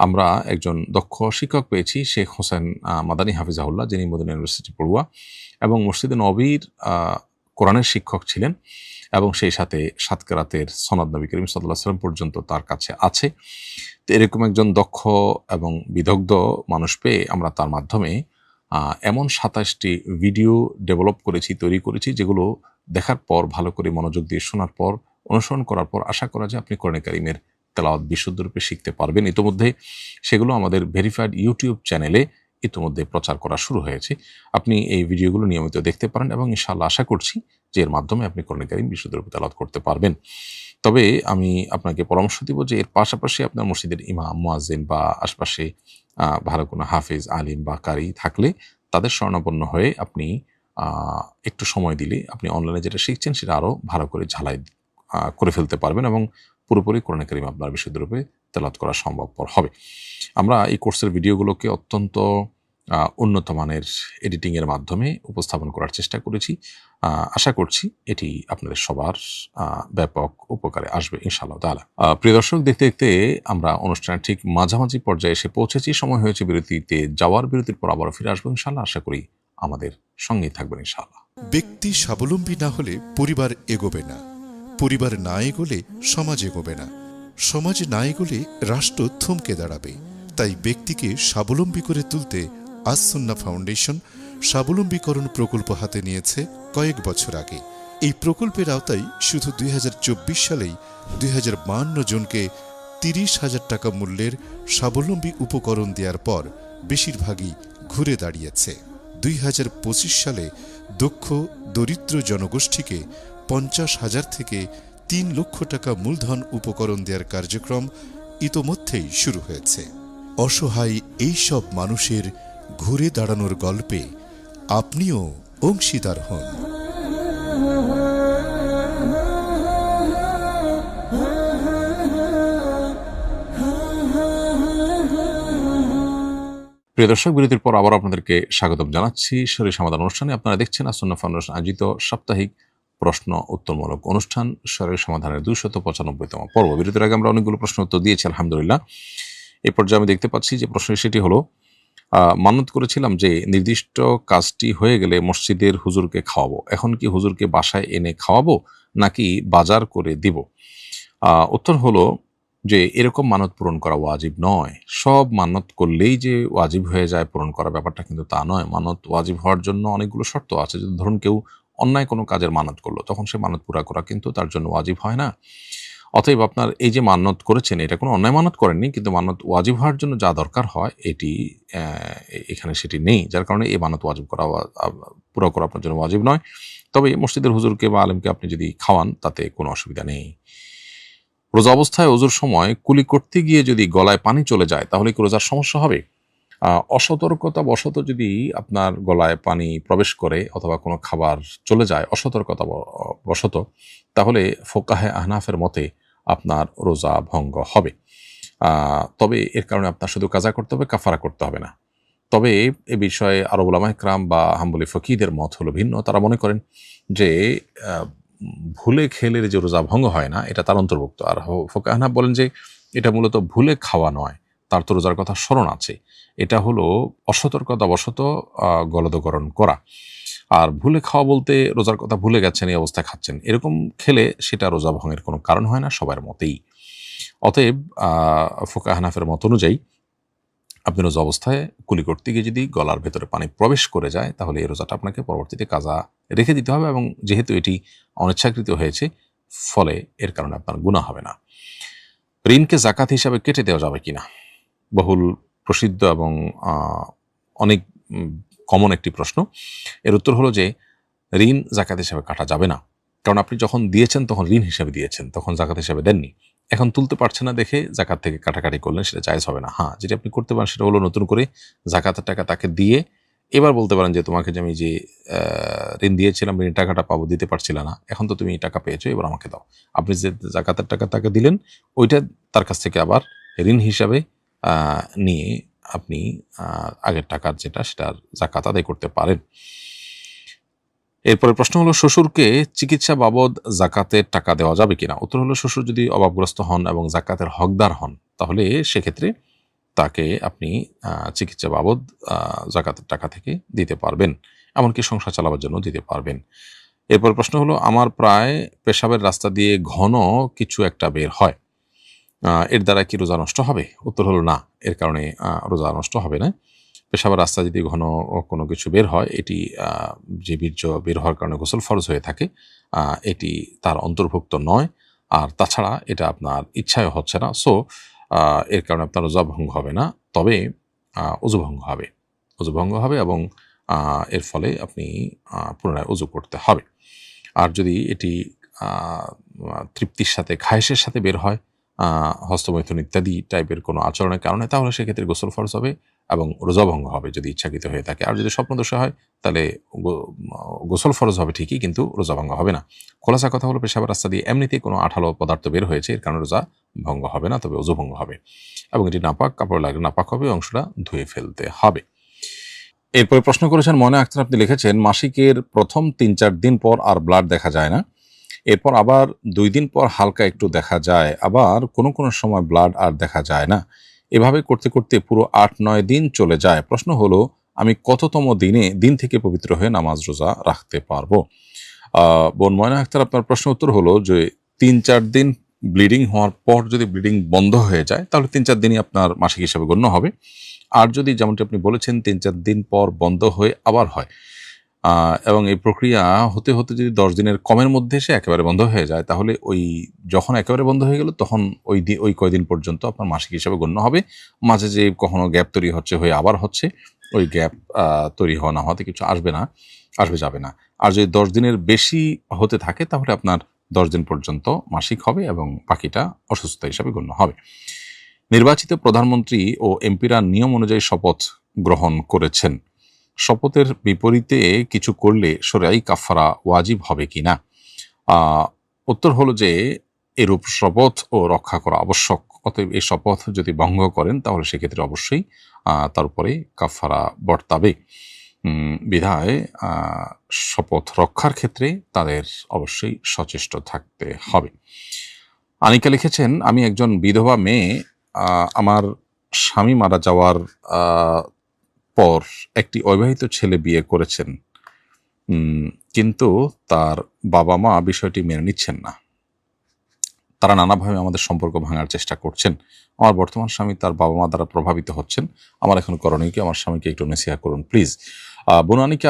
আমরা একজন দক্ষ শিক্ষক পেয়েছি, শেখ হোসেন মাদানী হাফিজাহুল্লাহ, যিনি মদিনা ইউনিভার্সিটি পড়ুয়া এবং মসজিদে নববীর কোরআনের শিক্ষক ছিলেন, এবং সেই সাথে 7 কেরাতের সনদ নবী করিম সাল্লাল্লাহু আলাইহি ওয়াসাল্লাম পর্যন্ত তার কাছে আছে। তো এরকম একজন দক্ষ এবং বিদগ্ধ মানুষ পেয়ে আমরা তার মাধ্যমে এমন 27টি ভিডিও ডেভেলপ করেছি, তৈরি করেছি, যেগুলো দেখার পর, ভালো করে মনোযোগ দিয়ে শোনার পর, অনুসরণ করার পর আশা করা যায় আপনি কোরআনে কারীমের তেলাওয়াত বিশুদ্ধরূপে শিখতে পারবেন। ইতোমধ্যে সেগুলো আমাদের ভেরিফাইড ইউটিউব চ্যানেলে ইতোমধ্যে প্রচার করা শুরু হয়েছে। আপনি এই ভিডিওগুলো নিয়মিত দেখতে পারেন এবং ইনশাআল্লাহ আশা করছি যে এর মাধ্যমে আপনি কোরআনে কারীম বিশুদ্ধরূপে তেলাওয়াত করতে পারবেন। তবে আমি আপনাকে পরামর্শ দিব যে এর পাশাপাশি আপনার মসজিদের ইমাম, মুয়াজ্জিন বা আশপাশে ভালো কোনো হাফেজ, আলিম বা কারি থাকলে তাদের শরণাপন্ন হয়ে আপনি একটু সময় দিলে আপনি অনলাইনে যেটা শিখছেন সেটা আরও ভালো করে ঝালাই করে ফেলতে পারবেন এবং পুরোপুরি কোরআনে কারীম আপনার বিশুদ্ধরূপে তেলাওয়াত করা সম্ভবপর হবে। আমরা এই কোর্সের ভিডিওগুলোকে অত্যন্ত উন্নত মানের এডিটিংয়ের মাধ্যমে উপস্থাপন করার চেষ্টা করেছি। আশা করছি এটি আপনাদের সবার ব্যাপক উপকারে আসবে ইনশাআল্লাহ তাআলা। প্রিয় দর্শক, দেখতে দেখতে আমরা অনুষ্ঠানের ঠিক মাঝামাঝি পর্যায়ে এসে পৌঁছেছি। সময় হয়েছে বিরতিতে যাওয়ার। বিরতির পর আবারও ফিরে আসবো ইনশাআল্লাহ। আশা করি আমাদের সঙ্গেই থাকবেন ইনশাআল্লাহ। ব্যক্তি স্বাবলম্বী না হলে পরিবার এগোবে না, পরিবার না এগোলে সমাজ এগোবে না, সমাজ না এগোলে রাষ্ট্র থমকে দাঁড়াবে। তাই ব্যক্তিকে স্বাবলম্বী করে তুলতে আজ সুন্নাহ ফাউন্ডেশন স্বাবলম্বীকরণ প্রকল্প হাতে নিয়েছে কয়েক বছর আগে। এই প্রকল্পের আওতায় শুধু 2024 সালেই 2052 জনকে 30,000 টাকা মূল্যের স্বাবলম্বী উপকরণ দেওয়ার পর বেশিরভাগই ঘুরে দাঁড়িয়েছে। 2025 সালে দক্ষ দরিদ্র জনগোষ্ঠীকে 50,000 থেকে 3 লক্ষ টাকা মূলধন উপকরণ দেওয়ার কার্যক্রম ইতোমধ্যেই শুরু হয়েছে। অসহায় এই সব মানুষের ঘুরে দাঁড়ানোর গল্পে আপনিও অংশীদার হন। প্রিয় দর্শক, বিরতির পর আবার আপনাদেরকে স্বাগতম জানাচ্ছি শরীর সমাধান অনুষ্ঠানে। আপনারা দেখছেন সুন্নাহ ফাউন্ডেশন আয়োজিত সাপ্তাহিক প্রশ্ন উত্তরমূলক অনুষ্ঠান শরীর সমাধানের 295তম পর্ব। বিরতির আগে আমরা অনেকগুলো প্রশ্ন উত্তর দিয়েছি আলহামদুলিল্লাহ। এই পর্যায়ে আমি দেখতে পাচ্ছি যে প্রশ্ন সেটি হলো, মানত করেছিলাম যে নির্দিষ্ট কাজটি হয়ে গেলে মসজিদের হুজুরকে খাওয়াবো। এখন কি হুজুরকে বাসায় এনে খাওয়াবো নাকি বাজার করে দিব? উত্তর হলো যে এরকম মানত পূরণ করা ওয়াজিব নয়। সব মানত করলেই যে ওয়াজিব হয়ে যায় পূরণ করা, ব্যাপারটা কিন্তু তা নয়। মানত ওয়াজিব হওয়ার জন্য অনেকগুলো শর্ত আছে। যদি ধরুন কেউ অন্যায় কোনো কাজের মানত করলো, তখন সে মানত পুরা করা কিন্তু তার জন্য ওয়াজিব হয় না। অতএব আপনার এই যে মানত করেছেন, এটা কোনো অন্যায় মানত করেননি, কিন্তু মানত ওয়াজিব হওয়ার জন্য যা দরকার হয় এটি এখানে সেটি নেই, যার কারণে এই মানত ওয়াজিব করা পুরো করা আপনার জন্য ওয়াজিব নয়। তবে মসজিদের হুজুরকে বা আলেমকে আপনি যদি খাওয়ান তাতে কোনো অসুবিধা নেই। রোজা অবস্থায় ওজুর সময় কুলি করতে গিয়ে যদি গলায় পানি চলে যায় তাহলে কি রোজার সমস্যা হবে? অসতর্কতা বশত যদি আপনার গলায় পানি প্রবেশ করে অথবা কোনো খাবার চলে যায় অসতর্কতা বশত, তাহলে ফোকাহে আহনাফের মতে আপনার রোজা ভঙ্গ হবে। তবে এর কারণে আপনার শুধু কাজা করতে হবে, কাফারা করতে হবে না। তবে এ বিষয়ে আরব উলামা ইকরাম বা হাম্বলি ফকিহদের মত হলো ভিন্ন। তারা মনে করেন যে ভুলে খেলে যে রোজা ভঙ্গ হয় না, এটা তার অন্তর্ভুক্ত। আর ফোকাহে আহনাফ বলেন যে এটা মূলত ভুলে খাওয়া নয়, তার তো রোজার কথা স্মরণ আছে। এটা হলো অসতর্কতাবশত গলদকরণ করা। আর ভুলে খাওয়া বলতে রোজার কথা ভুলে গেছেন, এই অবস্থায় খাচ্ছেন, এরকম খেলে সেটা রোজা ভঙ্গের কোনো কারণ হয় না সবার মতেই। অতএব ফোকাহে হানাফের মত অনুযায়ী আপনি রোজা অবস্থায় কুলি করতে গিয়ে যদি গলার ভেতরে পানি প্রবেশ করে যায় তাহলে এই রোজাটা আপনাকে পরবর্তীতে কাজা রেখে দিতে হবে, এবং যেহেতু এটি অনিচ্ছাকৃত হয়েছে ফলে এর কারণে আপনার গুনাহ হবে না। ঋণকে জাকাত হিসাবে কেটে দেওয়া যাবে কিনা, বহুল প্রসিদ্ধ এবং অনেক কমন একটি প্রশ্ন। এর উত্তর হলো যে ঋণ জাকাত হিসাবে কাটা যাবে না, কারণ আপনি যখন দিয়েছেন তখন ঋণ হিসাবে দিয়েছেন, তখন জাকাত হিসাবে দেননি। এখন তুলতে পারছে না দেখে জাকাত থেকে কাটাকাটি করলেন, সেটা জায়েজ হবে না। হ্যাঁ, যেটা আপনি করতে পারেন সেটা হলো নতুন করে জাকাতের টাকা তাকে দিয়ে এবার বলতে পারেন যে তোমাকে যে আমি যে ঋণ দিয়েছিলাম, ঋণের টাকাটা পাবো, দিতে পারছিলে না, এখন তো তুমি টাকা পেয়েছো, এবার আমাকে দাও। আপনি যে জাকাতের টাকা তাকে দিলেন ওইটা তার কাছ থেকে আবার ঋণ হিসাবে নিয়ে আপনি আগের টাকার যেটা সেটার জাকাত আদায় করতে পারেন। এরপরে প্রশ্ন হলো, শ্বশুরকে চিকিৎসা বাবদ জাকাতের টাকা দেওয়া যাবে কিনা? উত্তর হলো, শ্বশুর যদি অভাবগ্রস্ত হন এবং জাকাতের হকদার হন তাহলে সেক্ষেত্রে তাকে আপনি চিকিৎসা বাবদ জাকাতের টাকা থেকে দিতে পারবেন, এমনকি সংসার চালাবার জন্য দিতে পারবেন। এরপর প্রশ্ন হলো, আমার প্রায় পেশাবের রাস্তা দিয়ে ঘন কিছু একটা বের হয়, এর দ্বারা কি রোজা নষ্ট হবে? উত্তর হলো না, এর কারণে রোজা নষ্ট হবে না। পেশাবের রাস্তা যদি ঘন কোনো কিছু বের হয়, এটি যে বীর্য বের হওয়ার কারণে গোসল ফরজ হয়ে থাকে, এটি তার অন্তর্ভুক্ত নয়। আর তাছাড়া এটা আপনার ইচ্ছায় হচ্ছে না, সো এর কারণে আপনার রোজা ভঙ্গ হবে না। তবে অজু ভঙ্গ হবে, অজু ভঙ্গ হবে এবং এর ফলে আপনি পুনরায় অজু করতে হবে। আর যদি এটি তৃপ্তির সাথে খায়েশের সাথে বের হয়, হস্তমৈথুন ইত্যাদি টাইপের কোনো আচরণের কারণে, তাহলে সেক্ষেত্রে গোসল ফরজ হবে এবং রোজা ভঙ্গ হবে যদি ইচ্ছাকৃত হয়ে থাকে। আর যদি স্বপ্নদোষে হয় তাহলে গোসল ফরজ হবে ঠিকই, কিন্তু রোজা ভঙ্গ হবে না। খোলাসা কথা হলো, পেশাবের রাস্তা দিয়ে এমনিতেই কোনো আঠালো পদার্থ বের হয়েছে, এর কারণে রোজা ভঙ্গ হবে না, তবে অজু ভঙ্গ হবে এবং এটি নাপাক, কাপড় লাগলে নাপাক হবে, অংশটা ধুয়ে ফেলতে হবে। এরপরে প্রশ্ন করেছেন ময়না আক্তার, আপনি লিখেছেন মাসিকের প্রথম ৩-৪ দিন পর আর ব্লাড দেখা যায় না, এরপর আবার 2 দিন পর হালকা একটু দেখা যায়, আবার কোনো কোনো সময় ব্লাড আর দেখা যায় না, এভাবে করতে করতে পুরো ৮-৯ দিন চলে যায়। প্রশ্ন হলো আমি কততম দিন থেকে পবিত্র হয়ে নামাজ রোজা রাখতে পারবো? বোন ময়না আক্তার, আপনার প্রশ্ন উত্তর হলো যে ৩-৪ দিন ব্লিডিং হওয়ার পর যদি ব্লিডিং বন্ধ হয়ে যায় তাহলে ৩-৪ দিনই আপনার মাসিক হিসাবে গণ্য হবে। আর যদি যেমনটি আপনি বলেছেন ৩-৪ দিন পর বন্ধ হয়ে আবার হয় এবং এই প্রক্রিয়া হতে হতে যদি 10 দিনের কমের মধ্যে এসে একেবারে বন্ধ হয়ে যায়, তাহলে ওই যখন একেবারে বন্ধ হয়ে গেল তখন ওই কয়দিন পর্যন্ত আপনার মাসিক হিসাবে গণ্য হবে। মাঝে যে কখনো গ্যাপ তৈরি হয়ে আবার হচ্ছে, ওই গ্যাপ তৈরি হওয়া না হতে কিছু আসবে যাবে না। আর যদি 10 দিনের বেশি হতে থাকে তাহলে আপনার 10 দিন পর্যন্ত মাসিক হবে এবং বাকিটা অসুস্থতা হিসাবে গণ্য হবে। নির্বাচিত প্রধানমন্ত্রী ও এমপিরা নিয়ম অনুযায়ী শপথ গ্রহণ করেছেন, শপথের বিপরীতে কিছু করলে শরঈ কাফারা ওয়াজিব হবে কিনা? উত্তর হলো যে এরূপ শপথ ও রক্ষা করা আবশ্যক। অতএব এই শপথ যদি ভঙ্গ করেন তাহলে সেক্ষেত্রে অবশ্যই তার উপরে কাফারা বর্তাবে। বিধায় শপথ রক্ষার ক্ষেত্রে তাদের অবশ্যই সচেষ্ট থাকতে হবে। আনিকা লিখেছেন, আমি একজন বিধবা মেয়ে, আমার স্বামী মারা যাওয়ার পর একটি অবিবাহিত ছেলে বিয়ে করেছেন, কিন্তু তার বাবা মা বিষয়টি মেনে নিচ্ছেন না। তারা নানাভাবে আমাদের সম্পর্ক ভাঙার চেষ্টা করছেন। আমার বর্তমান স্বামী তার বাবা মা দ্বারা প্রভাবিত হচ্ছেন। আমার এখন করণীয় কি? আমার স্বামীকে একটু নসিহত করুন প্লিজ। বোনানিকে,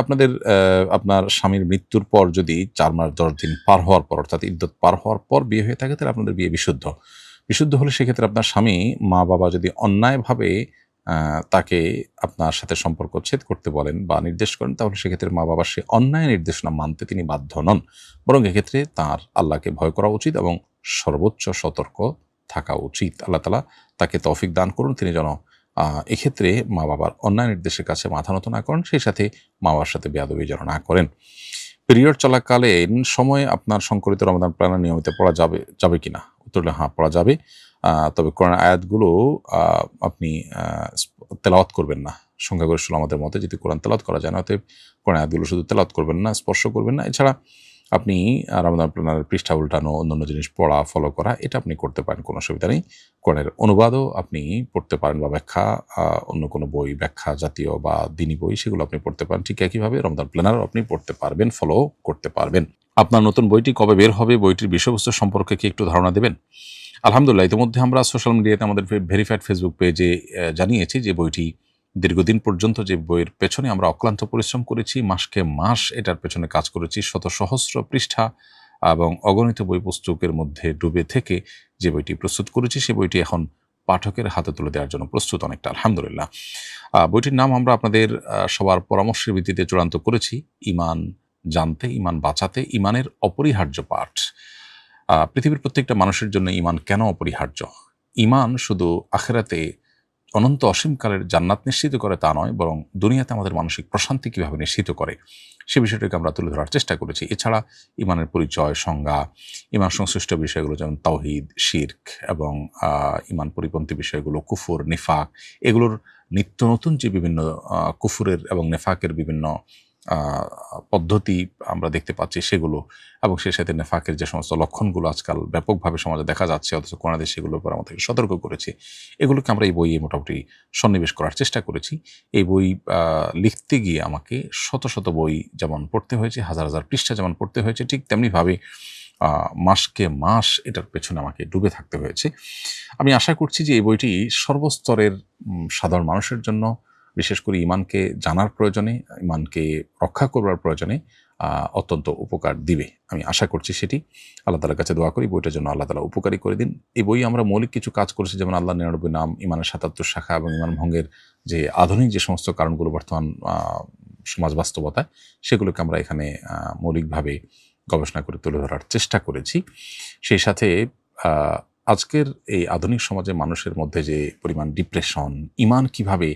আপনার স্বামীর মৃত্যুর পর যদি 4 মাস 10 দিন পার হওয়ার পর, অর্থাৎ ইদ্যত পার হওয়ার পর বিয়ে হয়ে থাকে তাহলে আপনাদের বিয়ে বিশুদ্ধ হলে সেক্ষেত্রে আপনার স্বামী মা বাবা যদি অন্যায়ভাবে তাকে আপনার সাথে সম্পর্ক ছেদ করতে বলেন বা নির্দেশ করেন, তাহলে সেক্ষেত্রে মা বাবার সে অন্যায় নির্দেশনা মানতে তিনি বাধ্য নন, বরং এক্ষেত্রে তার আল্লাহকে ভয় করা উচিত এবং সর্বোচ্চ সতর্ক থাকা উচিত। আল্লাহ তাআলা তাকে তৌফিক দান করুন, তিনি যেন এক্ষেত্রে মা বাবার অন্যায় নির্দেশের কাছে মাথা নত না করেন, সেই সাথে মা বাবার সাথে বেয়াদবি যেন না করেন। পিরিয়ড চলাকালীন সময়ে আপনার সংকলিত রমাদান প্ল্যানার নিয়মিত পড়া যাবে কিনা? উত্তর হলো হ্যাঁ, পড়া যাবে। তবে কোরআন আয়াতগুলো আপনি তেলাওয়াত করবেন না। সংখ্যাগরিষ্ঠ আমাদের মতে যদি কোরআন তেলাওয়াত করা যায় না, অতএব কোরআন আয়াতগুলো শুধু তেলাওয়াত করবেন না, স্পর্শ করবেন না। এছাড়া আপনি রমাদান প্ল্যানারের পৃষ্ঠা উল্টানো, অন্যান্য জিনিস পড়া, ফলো করা, এটা আপনি করতে পারেন, কোনো অসুবিধা নেই। কোরআনের অনুবাদও আপনি পড়তে পারেন বা ব্যাখ্যা, অন্য কোনো বই, ব্যাখ্যা জাতীয় বা দিনী বই, সেগুলো আপনি পড়তে পারেন। ঠিক একইভাবে রমাদান প্ল্যানারও আপনি পড়তে পারবেন, ফলো করতে পারবেন। আপনার নতুন বইটি কবে বের হবে? বইটির বিষয়বস্তু সম্পর্কে কি একটু ধারণা দেবেন? আলহামদুলিল্লাহ, ইতিমধ্যে আমরা সোশ্যাল মিডিয়াতে আমাদের ভেরিফাইড ফেসবুক পেজে জানিয়েছি যে বইটি দীর্ঘদিন পর্যন্ত যে বইয়ের পেছনে আমরা অক্লান্ত পরিশ্রম করেছি, মাসকে মাস এটার পেছনে কাজ করেছি, শত সহস্র পৃষ্ঠা এবং অগণিত বই পুস্তকের মধ্যে ডুবে থেকে যে বইটি প্রস্তুত করেছি, সে বইটি এখন পাঠকের হাতে তুলে দেওয়ার জন্য প্রস্তুত অনেকটা, আলহামদুলিল্লাহ। বইটির নাম আমরা আপনাদের সবার পরামর্শের ভিত্তিতে চূড়ান্ত করেছি, ঈমান জানতে, ঈমান বাঁচাতে, ঈমানের অপরিহার্য পাঠ। পৃথিবীর প্রত্যেকটা মানুষের জন্য ঈমান কেন অপরিহার্য? ঈমান শুধু আখিরাতে অনন্ত অসীমকালের জান্নাত নিশ্চিত করে তা নয়, বরং দুনিয়াতে আমাদের মানসিক প্রশান্তি কীভাবে নিশ্চিত করে সে বিষয়টাকে আমরা তুলে ধরার চেষ্টা করেছি। এছাড়া ঈমানের পরিচয়, সংজ্ঞা, ঈমান সংশ্লিষ্ট বিষয়গুলো যেমন তাওহীদ, শিরক এবং ঈমান পরিপন্থী বিষয়গুলো, কুফর, নিফাক, এগুলোর নিত্য নতুন যে বিভিন্ন কুফরের এবং নেফাকের বিভিন্ন পদ্ধতি আমরা দেখতে পাচ্ছি সেগুলো, এবং সেই সাথে নেফাকের যে সমস্ত লক্ষণগুলো আজকাল ব্যাপকভাবে সমাজে দেখা যাচ্ছে, অথচ কোরআনে সেগুলোর উপর আমাদেরকে সতর্ক করেছে, এগুলোকে আমরা এই বইয়ে মোটামুটি সন্নিবেশ করার চেষ্টা করেছি। এই বই লিখতে গিয়ে আমাকে শত শত বই যেমন পড়তে হয়েছে, হাজার হাজার পৃষ্ঠা যেমন পড়তে হয়েছে, ঠিক তেমনিভাবে মাসকে মাস এটার পেছনে আমাকে ডুবে থাকতে হয়েছে। আমি আশা করছি যে এই বইটি সর্বস্তরের সাধারণ মানুষের জন্য, বিশেষ করে ঈমানকে জানার প্রয়োজনে, ঈমানকে রক্ষা করবার প্রয়োজনে অত্যন্ত উপকার দিবে, আমি আশা করছি সেটি। আল্লাহ তাআলার কাছে দোয়া করি বইটার জন্য আল্লাহ তাআলা উপকারী করে দিন। এই বই আমরা মৌলিক কিছু কাজ করেছি, যেমন আল্লাহর 99 নাম, ঈমানের 77 শাখা এবং ঈমান ভঙ্গের যে আধুনিক যে সমস্ত কারণগুলো বর্তমান সমাজ বাস্তবতায়, সেগুলোকে আমরা এখানে মৌলিকভাবে গবেষণা করে তুলে ধরার চেষ্টা করেছি। সেই সাথে আজকের এই আধুনিক সমাজে মানুষের মধ্যে যে পরিমাণ ডিপ্রেশন, ঈমান কিভাবে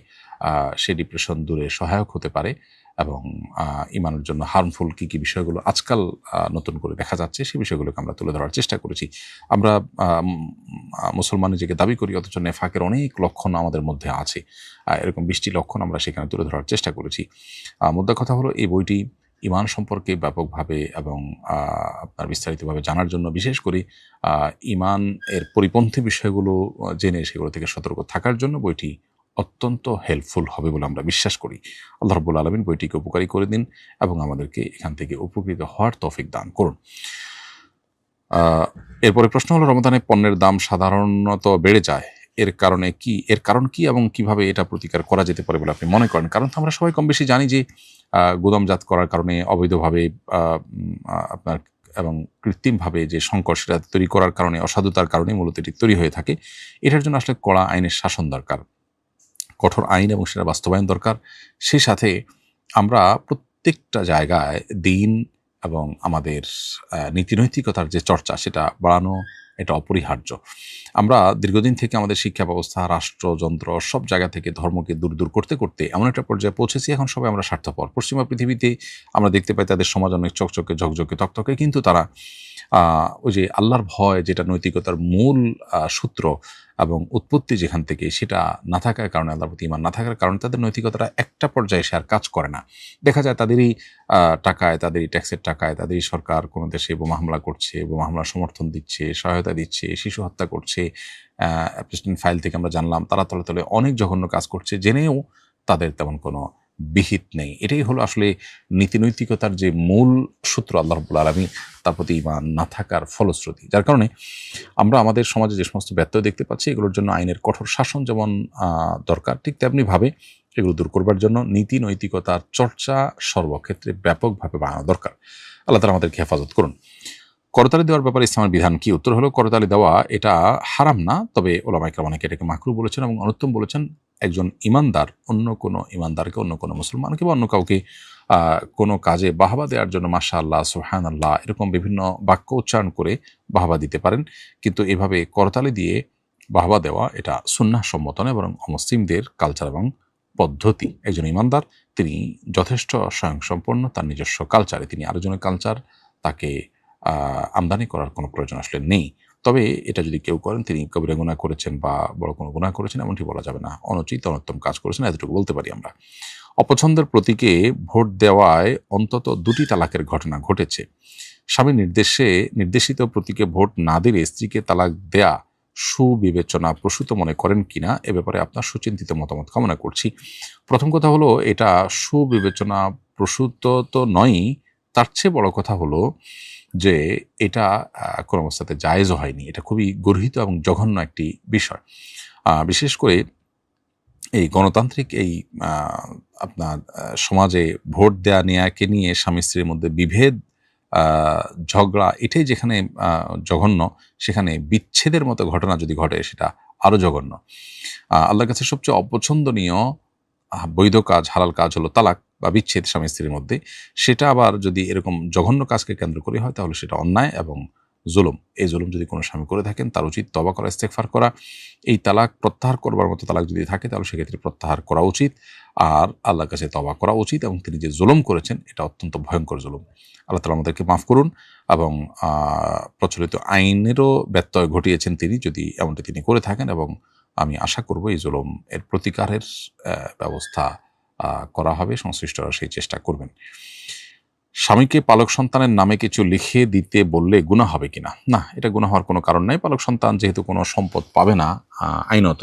সেই ডিপ্রেশন দূরে সহায়ক হতে পারে, এবং ইমানের জন্য হার্মফুল কী কী বিষয়গুলো আজকাল নতুন করে দেখা যাচ্ছে, সেই বিষয়গুলোকে আমরা তুলে ধরার চেষ্টা করেছি। আমরা মুসলমান নিজেকে দাবি করি, অথচ নেফাকের অনেক লক্ষণ আমাদের মধ্যে আছে। এরকম 20টি লক্ষণ আমরা সেখানে তুলে ধরার চেষ্টা করেছি। মোদ্দা কথা হলো, এই বইটি ইমান সম্পর্কে ব্যাপকভাবে এবং আপনার বিস্তারিতভাবে জানার জন্য, বিশেষ করে ইমান এর পরিপন্থী বিষয়গুলো জেনে সেগুলো থেকে সতর্ক থাকার জন্য বইটি অত্যন্ত হেল্পফুল হবে বলে আমরা বিশ্বাস করি। আল্লাহ রাব্বুল আলামিন বইটিকে উপকারী করে দিন এবং আমাদেরকে এখান থেকে উপকৃত হওয়ার তৌফিক দান করুন। এরপরে প্রশ্ন হলো, রমাদানে পণ্যের দাম সাধারণত বেড়ে যায়, এর কারণ কি এবং কিভাবে এটা প্রতিকার করা যেতে পারে বলে আপনি মনে করেন? কারণ তো আমরা সবাই কম বেশি জানি যে গুদামজাত করার কারণে, অবৈধভাবে আপনার এবং কৃত্রিমভাবে যে সংকট সেটা তৈরি করার কারণে, অসাধুতার কারণে মূলত এটি তৈরি হয়ে থাকে। এটার জন্য আসলে কড়া আইনের শাসন দরকার, কঠোর আইন এবং সেটা বাস্তবায়ন দরকার। সেই সাথে আমরা প্রত্যেকটা জায়গায় দিন এবং আমাদের নীতিনৈতিকতার যে চর্চা সেটা বাড়ানো, এটা অপরিহার্য। আমরা দীর্ঘদিন থেকে আমাদের শিক্ষা ব্যবস্থা, রাষ্ট্রযন্ত্র, সব জায়গা থেকে ধর্মকে দূর করতে করতে এমন একটা পর্যায়ে পৌঁছেছি, এখন সবাই আমরা স্বার্থপর। পশ্চিমা পৃথিবীতে আমরা দেখতে পাই তাদের সমাজ অনেক চকচকে, ঝকঝকে, তকতকে, কিন্তু তারা ওই যে আল্লাহর ভয়, যেটা নৈতিকতার মূল সূত্র এবং উৎপত্তি যেখান থেকে, সেটা না থাকার কারণে, আল্লাহর প্রতি ঈমান না থাকার কারণে তাদের নৈতিকতাটা একটা পর্যায়ে এসে আর কাজ করে না। দেখা যায় তাদেরই টাকায়, তাদেরই ট্যাক্সের টাকায়, তাদেরই সরকার কোনো দেশে বোমা হামলা করছে, বোমা হামলার সমর্থন দিচ্ছে, সহায়তা দিচ্ছে, শিশু হত্যা করছে। প্রেসিডেন্ট ফাইল থেকে আমরা জানলাম তারা তলে তলে অনেক জঘন্য কাজ করছে, জেনেও তাদের তেমন কোনো বিহিত নেই। এটাই হলো আসলে নীতিনৈতিকতার যে মূল সূত্র, আল্লাহ রাব্বুল আলামিন তার প্রতি ঈমান না থাকার ফলশ্রুতি। যার কারণে আমরা আমাদের সমাজে যে সমস্ত ব্যত্যয় দেখতে পাচ্ছি, এগুলোর জন্য আইনের কঠোর শাসন যেমন দরকার, ঠিক তেমনিভাবে এগুলো দূর করবার জন্য নীতি নৈতিকতার চর্চা সর্বক্ষেত্রে ব্যাপকভাবে বাড়ানো দরকার। আল্লাহ তাআলা আমাদেরকে হেফাজত করুন। করতালি দেওয়ার ব্যাপারে ইসলামের বিধান কি? উত্তর হলো, করতালি দেওয়া এটা হারাম না, তবে ওলামায়ে কেরাম অনেকে এটাকে মাকরুহ বলেছেন এবং অনুত্তম বলেছেন। একজন ইমানদার অন্য কোনো ইমানদারকে, অন্য কোনো মুসলমানকে বা অন্য কাউকে কোনো কাজে বাহবা দেওয়ার জন্য মাশাআল্লাহ, সুবহানাল্লাহ এরকম বিভিন্ন বাক্য উচ্চারণ করে বাহবা দিতে পারেন, কিন্তু এভাবে করতালি দিয়ে বাহবা দেওয়া এটা সুন্নাহ সম্মত নয়, বরং অমুসলিমদের কালচার এবং পদ্ধতি। একজন ইমানদার তিনি যথেষ্ট স্বয়ংসম্পন্ন, তার নিজস্ব কালচারে, তিনি আরেকজনের কালচার তাকে আমদানি করার কোনো প্রয়োজন আসলে নেই। তবে এটা যদি কেউ করেন, তিনি কবিরা গুনাহ করেছেন বা বড় কোনো গুনাহ করেছেন এমনটি বলা যাবে না, অনুচিত অনুত্তম কাজ করেছেন, এতটুকু বলতে পারি আমরা। অপছন্দের প্রতীকে ভোট দেওয়ায় অন্তত 2টি তালাকের ঘটনা ঘটেছে। স্বামী নির্দেশিত প্রতীকে ভোট না দিলে স্ত্রীকে তালাক দেয়া সুবিবেচনা প্রসূত মনে করেন কিনা, এ ব্যাপারে আপনার সুচিন্তিত মতামত কামনা করছি। প্রথম কথা হলো, এটা সুবিবেচনা প্রসূত তো নয়ই, তার চেয়ে বড় কথা হলো যে এটা কোনো অবস্থাতে জায়েজও হয়নি। এটা খুবই গর্হিত এবং জঘন্য একটি বিষয়। বিশেষ করে এই গণতান্ত্রিক এই আপনার সমাজে ভোট দেয়া নেয়াকে নিয়ে স্বামী স্ত্রীর মধ্যে বিভেদ, ঝগড়া, এটাই যেখানে জঘন্য, সেখানে বিচ্ছেদের মতো ঘটনা যদি ঘটে সেটা আরও জঘন্য। আল্লাহর কাছে সবচেয়ে অপছন্দনীয় বৈধ কাজ, হালাল কাজ হলো তালাক বা বিচ্ছেদ স্বামী স্ত্রীর মধ্যে। সেটা আবার যদি এরকম জঘন্য কাজকে কেন্দ্র করে হয়, তাহলে সেটা অন্যায় এবং জুলুম। এই জুলুম যদি কোনো স্বামী করে থাকেন, তার উচিত তওবা করা, ইস্তেগফার করা। এই তালাক প্রত্যাহার করবার মতো তালাক যদি থাকে, তাহলে সেক্ষেত্রে প্রত্যাহার করা উচিত আর আল্লাহর কাছে তওবা করা উচিত। এবং তিনি যে জুলুম করেছেন এটা অত্যন্ত ভয়ঙ্কর জুলুম। আল্লাহ তাআলা আমাদেরকে মাফ করুন এবং প্রচলিত আইনেরও ব্যত্যয় ঘটিয়েছেন তিনি, যদি এমনটি তিনি করে থাকেন, এবং আমি আশা করব এই জুলুম এর প্রতিকারের ব্যবস্থা করা হবে, সংশ্লিষ্টরা সেই চেষ্টা করবেন। স্বামীকে পালক সন্তানের নামে কিছু লিখে দিতে বললে গুনাহ হবে কিনা? না, এটা গুনাহ হওয়ার কোনো কারণ নাই। পালক সন্তান যেহেতু কোনো সম্পদ পাবে না আইনত,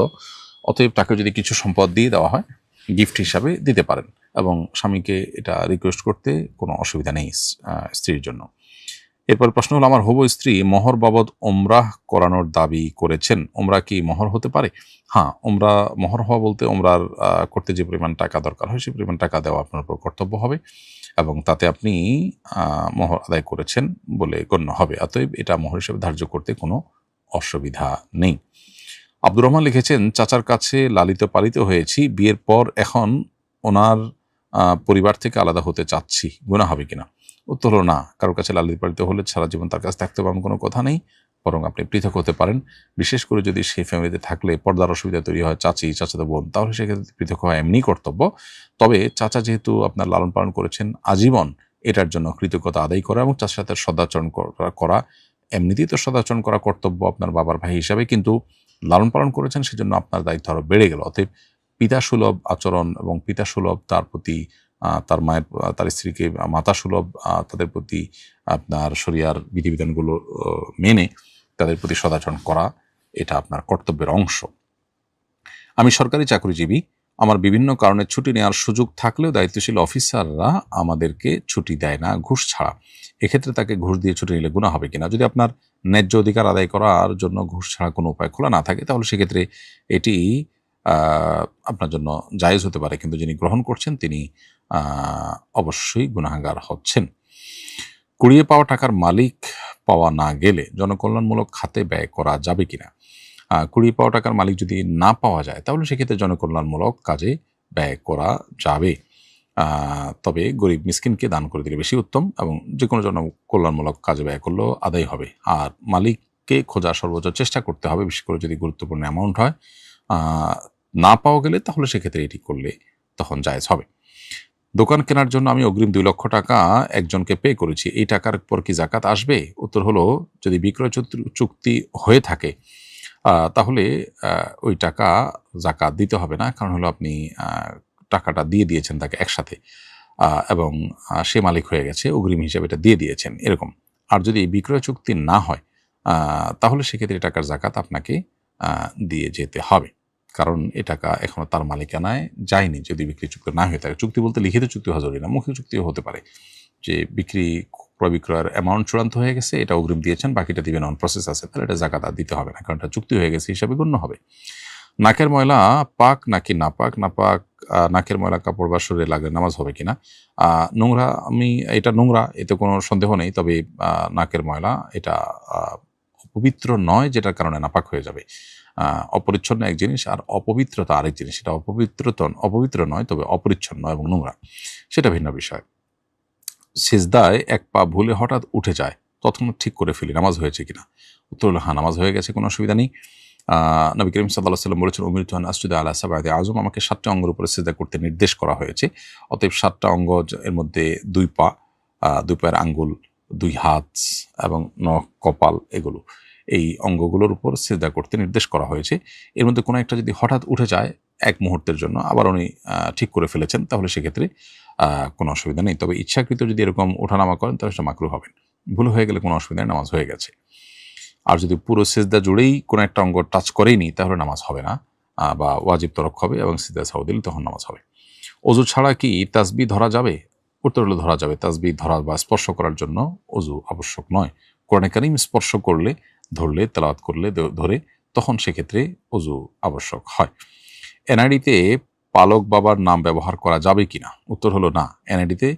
অতএব তাকে যদি কিছু সম্পদ দিয়ে দেওয়া হয়, গিফট হিসাবে দিতে পারেন, এবং স্বামীকে এটা রিকোয়েস্ট করতে কোনো অসুবিধা নেই স্ত্রীর জন্য। এরপর প্রশ্ন হলো, আমার হবু স্ত্রী মোহর বাবদ ওমরাহ করানোর দাবি করেছেন, ওমরা কি মোহর হতে পারে? হ্যাঁ, ওমরা মোহর হওয়া বলতে ওমরার করতে যে পরিমাণ টাকা দরকার হয়, সেই পরিমাণ টাকা দেওয়া আপনার উপর কর্তব্য হবে এবং তাতে আপনি মোহর আদায় করেছেন বলে গণ্য হবে। অতএব এটা মোহর হিসেবে ধার্য করতে কোনো অসুবিধা নেই। আব্দুর রহমান লিখেছেন, চাচার কাছে লালিত পালিত হয়েছি, বিয়ের পর এখন ওনার পরিবার থেকে আলাদা হতে চাচ্ছি, গুনাহ হবে কিনা? উত্তর হলো না। কারোর কাছে লালিত পালিত হলে সারা জীবন তার কাছে থাকতে হবে এমন কোনো কথা নেই। বরং আপনি পৃথক হতে পারেন। বিশেষ করে যদি সেই ফ্যামিলিতে থাকলে পর্দার অসুবিধা তৈরি হয়, চাচি, চাচাতো বোন, তাহলে সেক্ষেত্রে পৃথক হওয়া এমনিই কর্তব্য। তবে চাচা যেহেতু আপনার লালন পালন করেছেন আজীবন, এটার জন্য কৃতজ্ঞতা আদায় করা এবং চাচার সাথে সদাচরণ করা, এমনিতেই তো সদাচরণ করা কর্তব্য আপনার বাবার ভাই হিসাবে, কিন্তু লালন পালন করেছেন সেজন্য আপনার দায়িত্ব আরও বেড়ে গেল। অতএব পিতাসুলভ আচরণ এবং পিতাসুলভ তার প্রতি তার মায়ের তার স্ত্রীকে মাতাসুলভ তাদের প্রতি আপনার শরিয়ার বিধিবিধানগুলো মেনে তাদের প্রতি সদাচরণ করা, এটা আপনার কর্তব্যের অংশ। আমি সরকারি চাকরিজীবী, আমার বিভিন্ন কারণে ছুটি নেওয়ার সুযোগ থাকলেও দায়িত্বশীল অফিসাররা আমাদেরকে ছুটি দেয় না ঘুষ ছাড়া। এক্ষেত্রে তাকে ঘুষ দিয়ে ছুটি নিলে গুনাহ হবে কিনা? যদি আপনার ন্যায্য অধিকার আদায় করার জন্য ঘুষ ছাড়া কোনো উপায় খোলা না থাকে, তাহলে সেক্ষেত্রে এটি আপনার জন্য জায়েজ হতে পারে, কিন্তু যিনি গ্রহণ করছেন তিনি অবশ্যই গুনাহগার হচ্ছেন। কুড়িয়ে পাওয়া টাকার মালিক পাওয়া না গেলে জনকল্যাণমূলক খাতে ব্যয় করা যাবে কিনা? কুড়িয়ে পাওয়া টাকার মালিক যদি না পাওয়া যায়, তাহলে সেক্ষেত্রে জনকল্যাণমূলক কাজে ব্যয় করা যাবে। তবে গরিব মিসকিনকে দান করে দিলে বেশি উত্তম, এবং যে কোনো জনকল্যাণমূলক কাজে ব্যয় করলেও আদায় হবে। আর মালিককে খোঁজার সর্বোচ্চ চেষ্টা করতে হবে, বিশেষ করে যদি গুরুত্বপূর্ণ অ্যামাউন্ট হয়। না পাওয়া গেলে তাহলে সেক্ষেত্রে এটি করলে তখন জায়েজ হবে। দোকান কেনার জন্য আমি অগ্রিম 2 লক্ষ টাকা একজনকে পে করেছি, এই টাকার পর কি জাকাত আসবে? উত্তর হলো, যদি বিক্রয় চুক্তি হয়ে থাকে তাহলে ওই টাকা জাকাত দিতে হবে না, কারণ হলো আপনি টাকাটা দিয়ে দিয়েছেন তাকে একসাথে, এবং সে মালিক হয়ে গেছে, অগ্রিম হিসেবে এটা দিয়ে দিয়েছেন এরকম। আর যদি বিক্রয় চুক্তি না হয় তাহলে সেক্ষেত্রে টাকার জাকাত আপনাকে দিয়ে যেতে হবে, কারণ এ টাকা এখনো তার মালিকানায় যায়নি যদি বিক্রি চুক্তি না হয়ে থাকে। চুক্তি বলতে লিখিত চুক্তি হওয়া জরুরি না, মৌখিক চুক্তিও হতে পারে, যে ক্রয় বিক্রয়ের অ্যামাউন্ট চূড়ান্ত হয়ে গেছে, এটা অগ্রিম দিয়েছেন, বাকিটা দিবেন অন প্রসেস আছে, তাহলে এটা জাকাত আর দিতে হবে না, কারণ এটা চুক্তি হয়ে গেছে হিসাবে গণ্য হবে। নাকের ময়লা পাক নাকি নাপাক? নাকের ময়লা কাপড় বা শরীরে লাগলে নামাজ হবে কিনা? নোংরা, এটা নোংরা, এতে কোনো সন্দেহ নেই। তবে নাকের ময়লা এটা পবিত্র নয়, যেটার কারণে নাপাক হয়ে যাবে। অপরিচ্ছন্ন এক জিনিস আর অপবিত্রতা আরেক জিনিস। এটা অপবিত্র নয়, তবে অপরিচ্ছন্ন এবং নোংরা, সেটা ভিন্ন বিষয়। সিজদায় এক পা ভুলে হঠাৎ উঠে যায়, তৎক্ষণাৎ ঠিক করে ফেলি, নামাজ হয়েছে কিনা? উত্তর হলো হ্যাঁ, নামাজ হয়ে গেছে, কোনো অসুবিধা নেই। নবী করিম সাল্লাল্লাহু আলাইহি ওয়াসাল্লাম বলেছেন, উমিরতু আন আসজুদা আলা সাবআতি আযম, আমাকে 7টা অঙ্গের উপরে সিজদা করতে নির্দেশ করা হয়েছে। অতএব 7টা অঙ্গ, এর মধ্যে 2 পা, 2 পায়ের আঙ্গুল, 2 হাত এবং নখ, কপাল, এগুলো, এই অঙ্গগুলোর উপর সিজদা করতে নির্দেশ করা হয়েছে। এর মধ্যে কোনো একটা যদি হঠাৎ উঠে যায় এক মুহূর্তের জন্য, আবার উনি ঠিক করে ফেলেছেন, তাহলে সেক্ষেত্রে কোনো অসুবিধা নেই। তবে ইচ্ছাকৃত যদি এরকম ওঠানামা করেন, তাহলে সেটা মাকরুহ হবেন। ভুল হয়ে গেলে কোনো অসুবিধা নেই, নামাজ হয়ে গেছে। আর যদি পুরো সিজদা জুড়েই কোনো একটা অঙ্গ টাচ করেইনি, তাহলে নামাজ হবে না, বা ওয়াজিব তরক হবে, এবং সিজদা সাউ দিলে তখন নামাজ হবে। অজু ছাড়া কি তাসবিহ ধরা যাবে? উত্তর হলো ধরা যাবে। তাসবিহ ধরা বা স্পর্শ করার জন্য অজু আবশ্যক নয়। কোরআনে কারীম স্পর্শ করলে, ধরলে, তেলাওয়াত করলে, ধরে, তখন সেক্ষেত্রে অজু আবশ্যক হয়। এনআইডিতে পালক বাবার নাম ব্যবহার করা যাবে কিনা? উত্তর হলো না, এনআইডিতে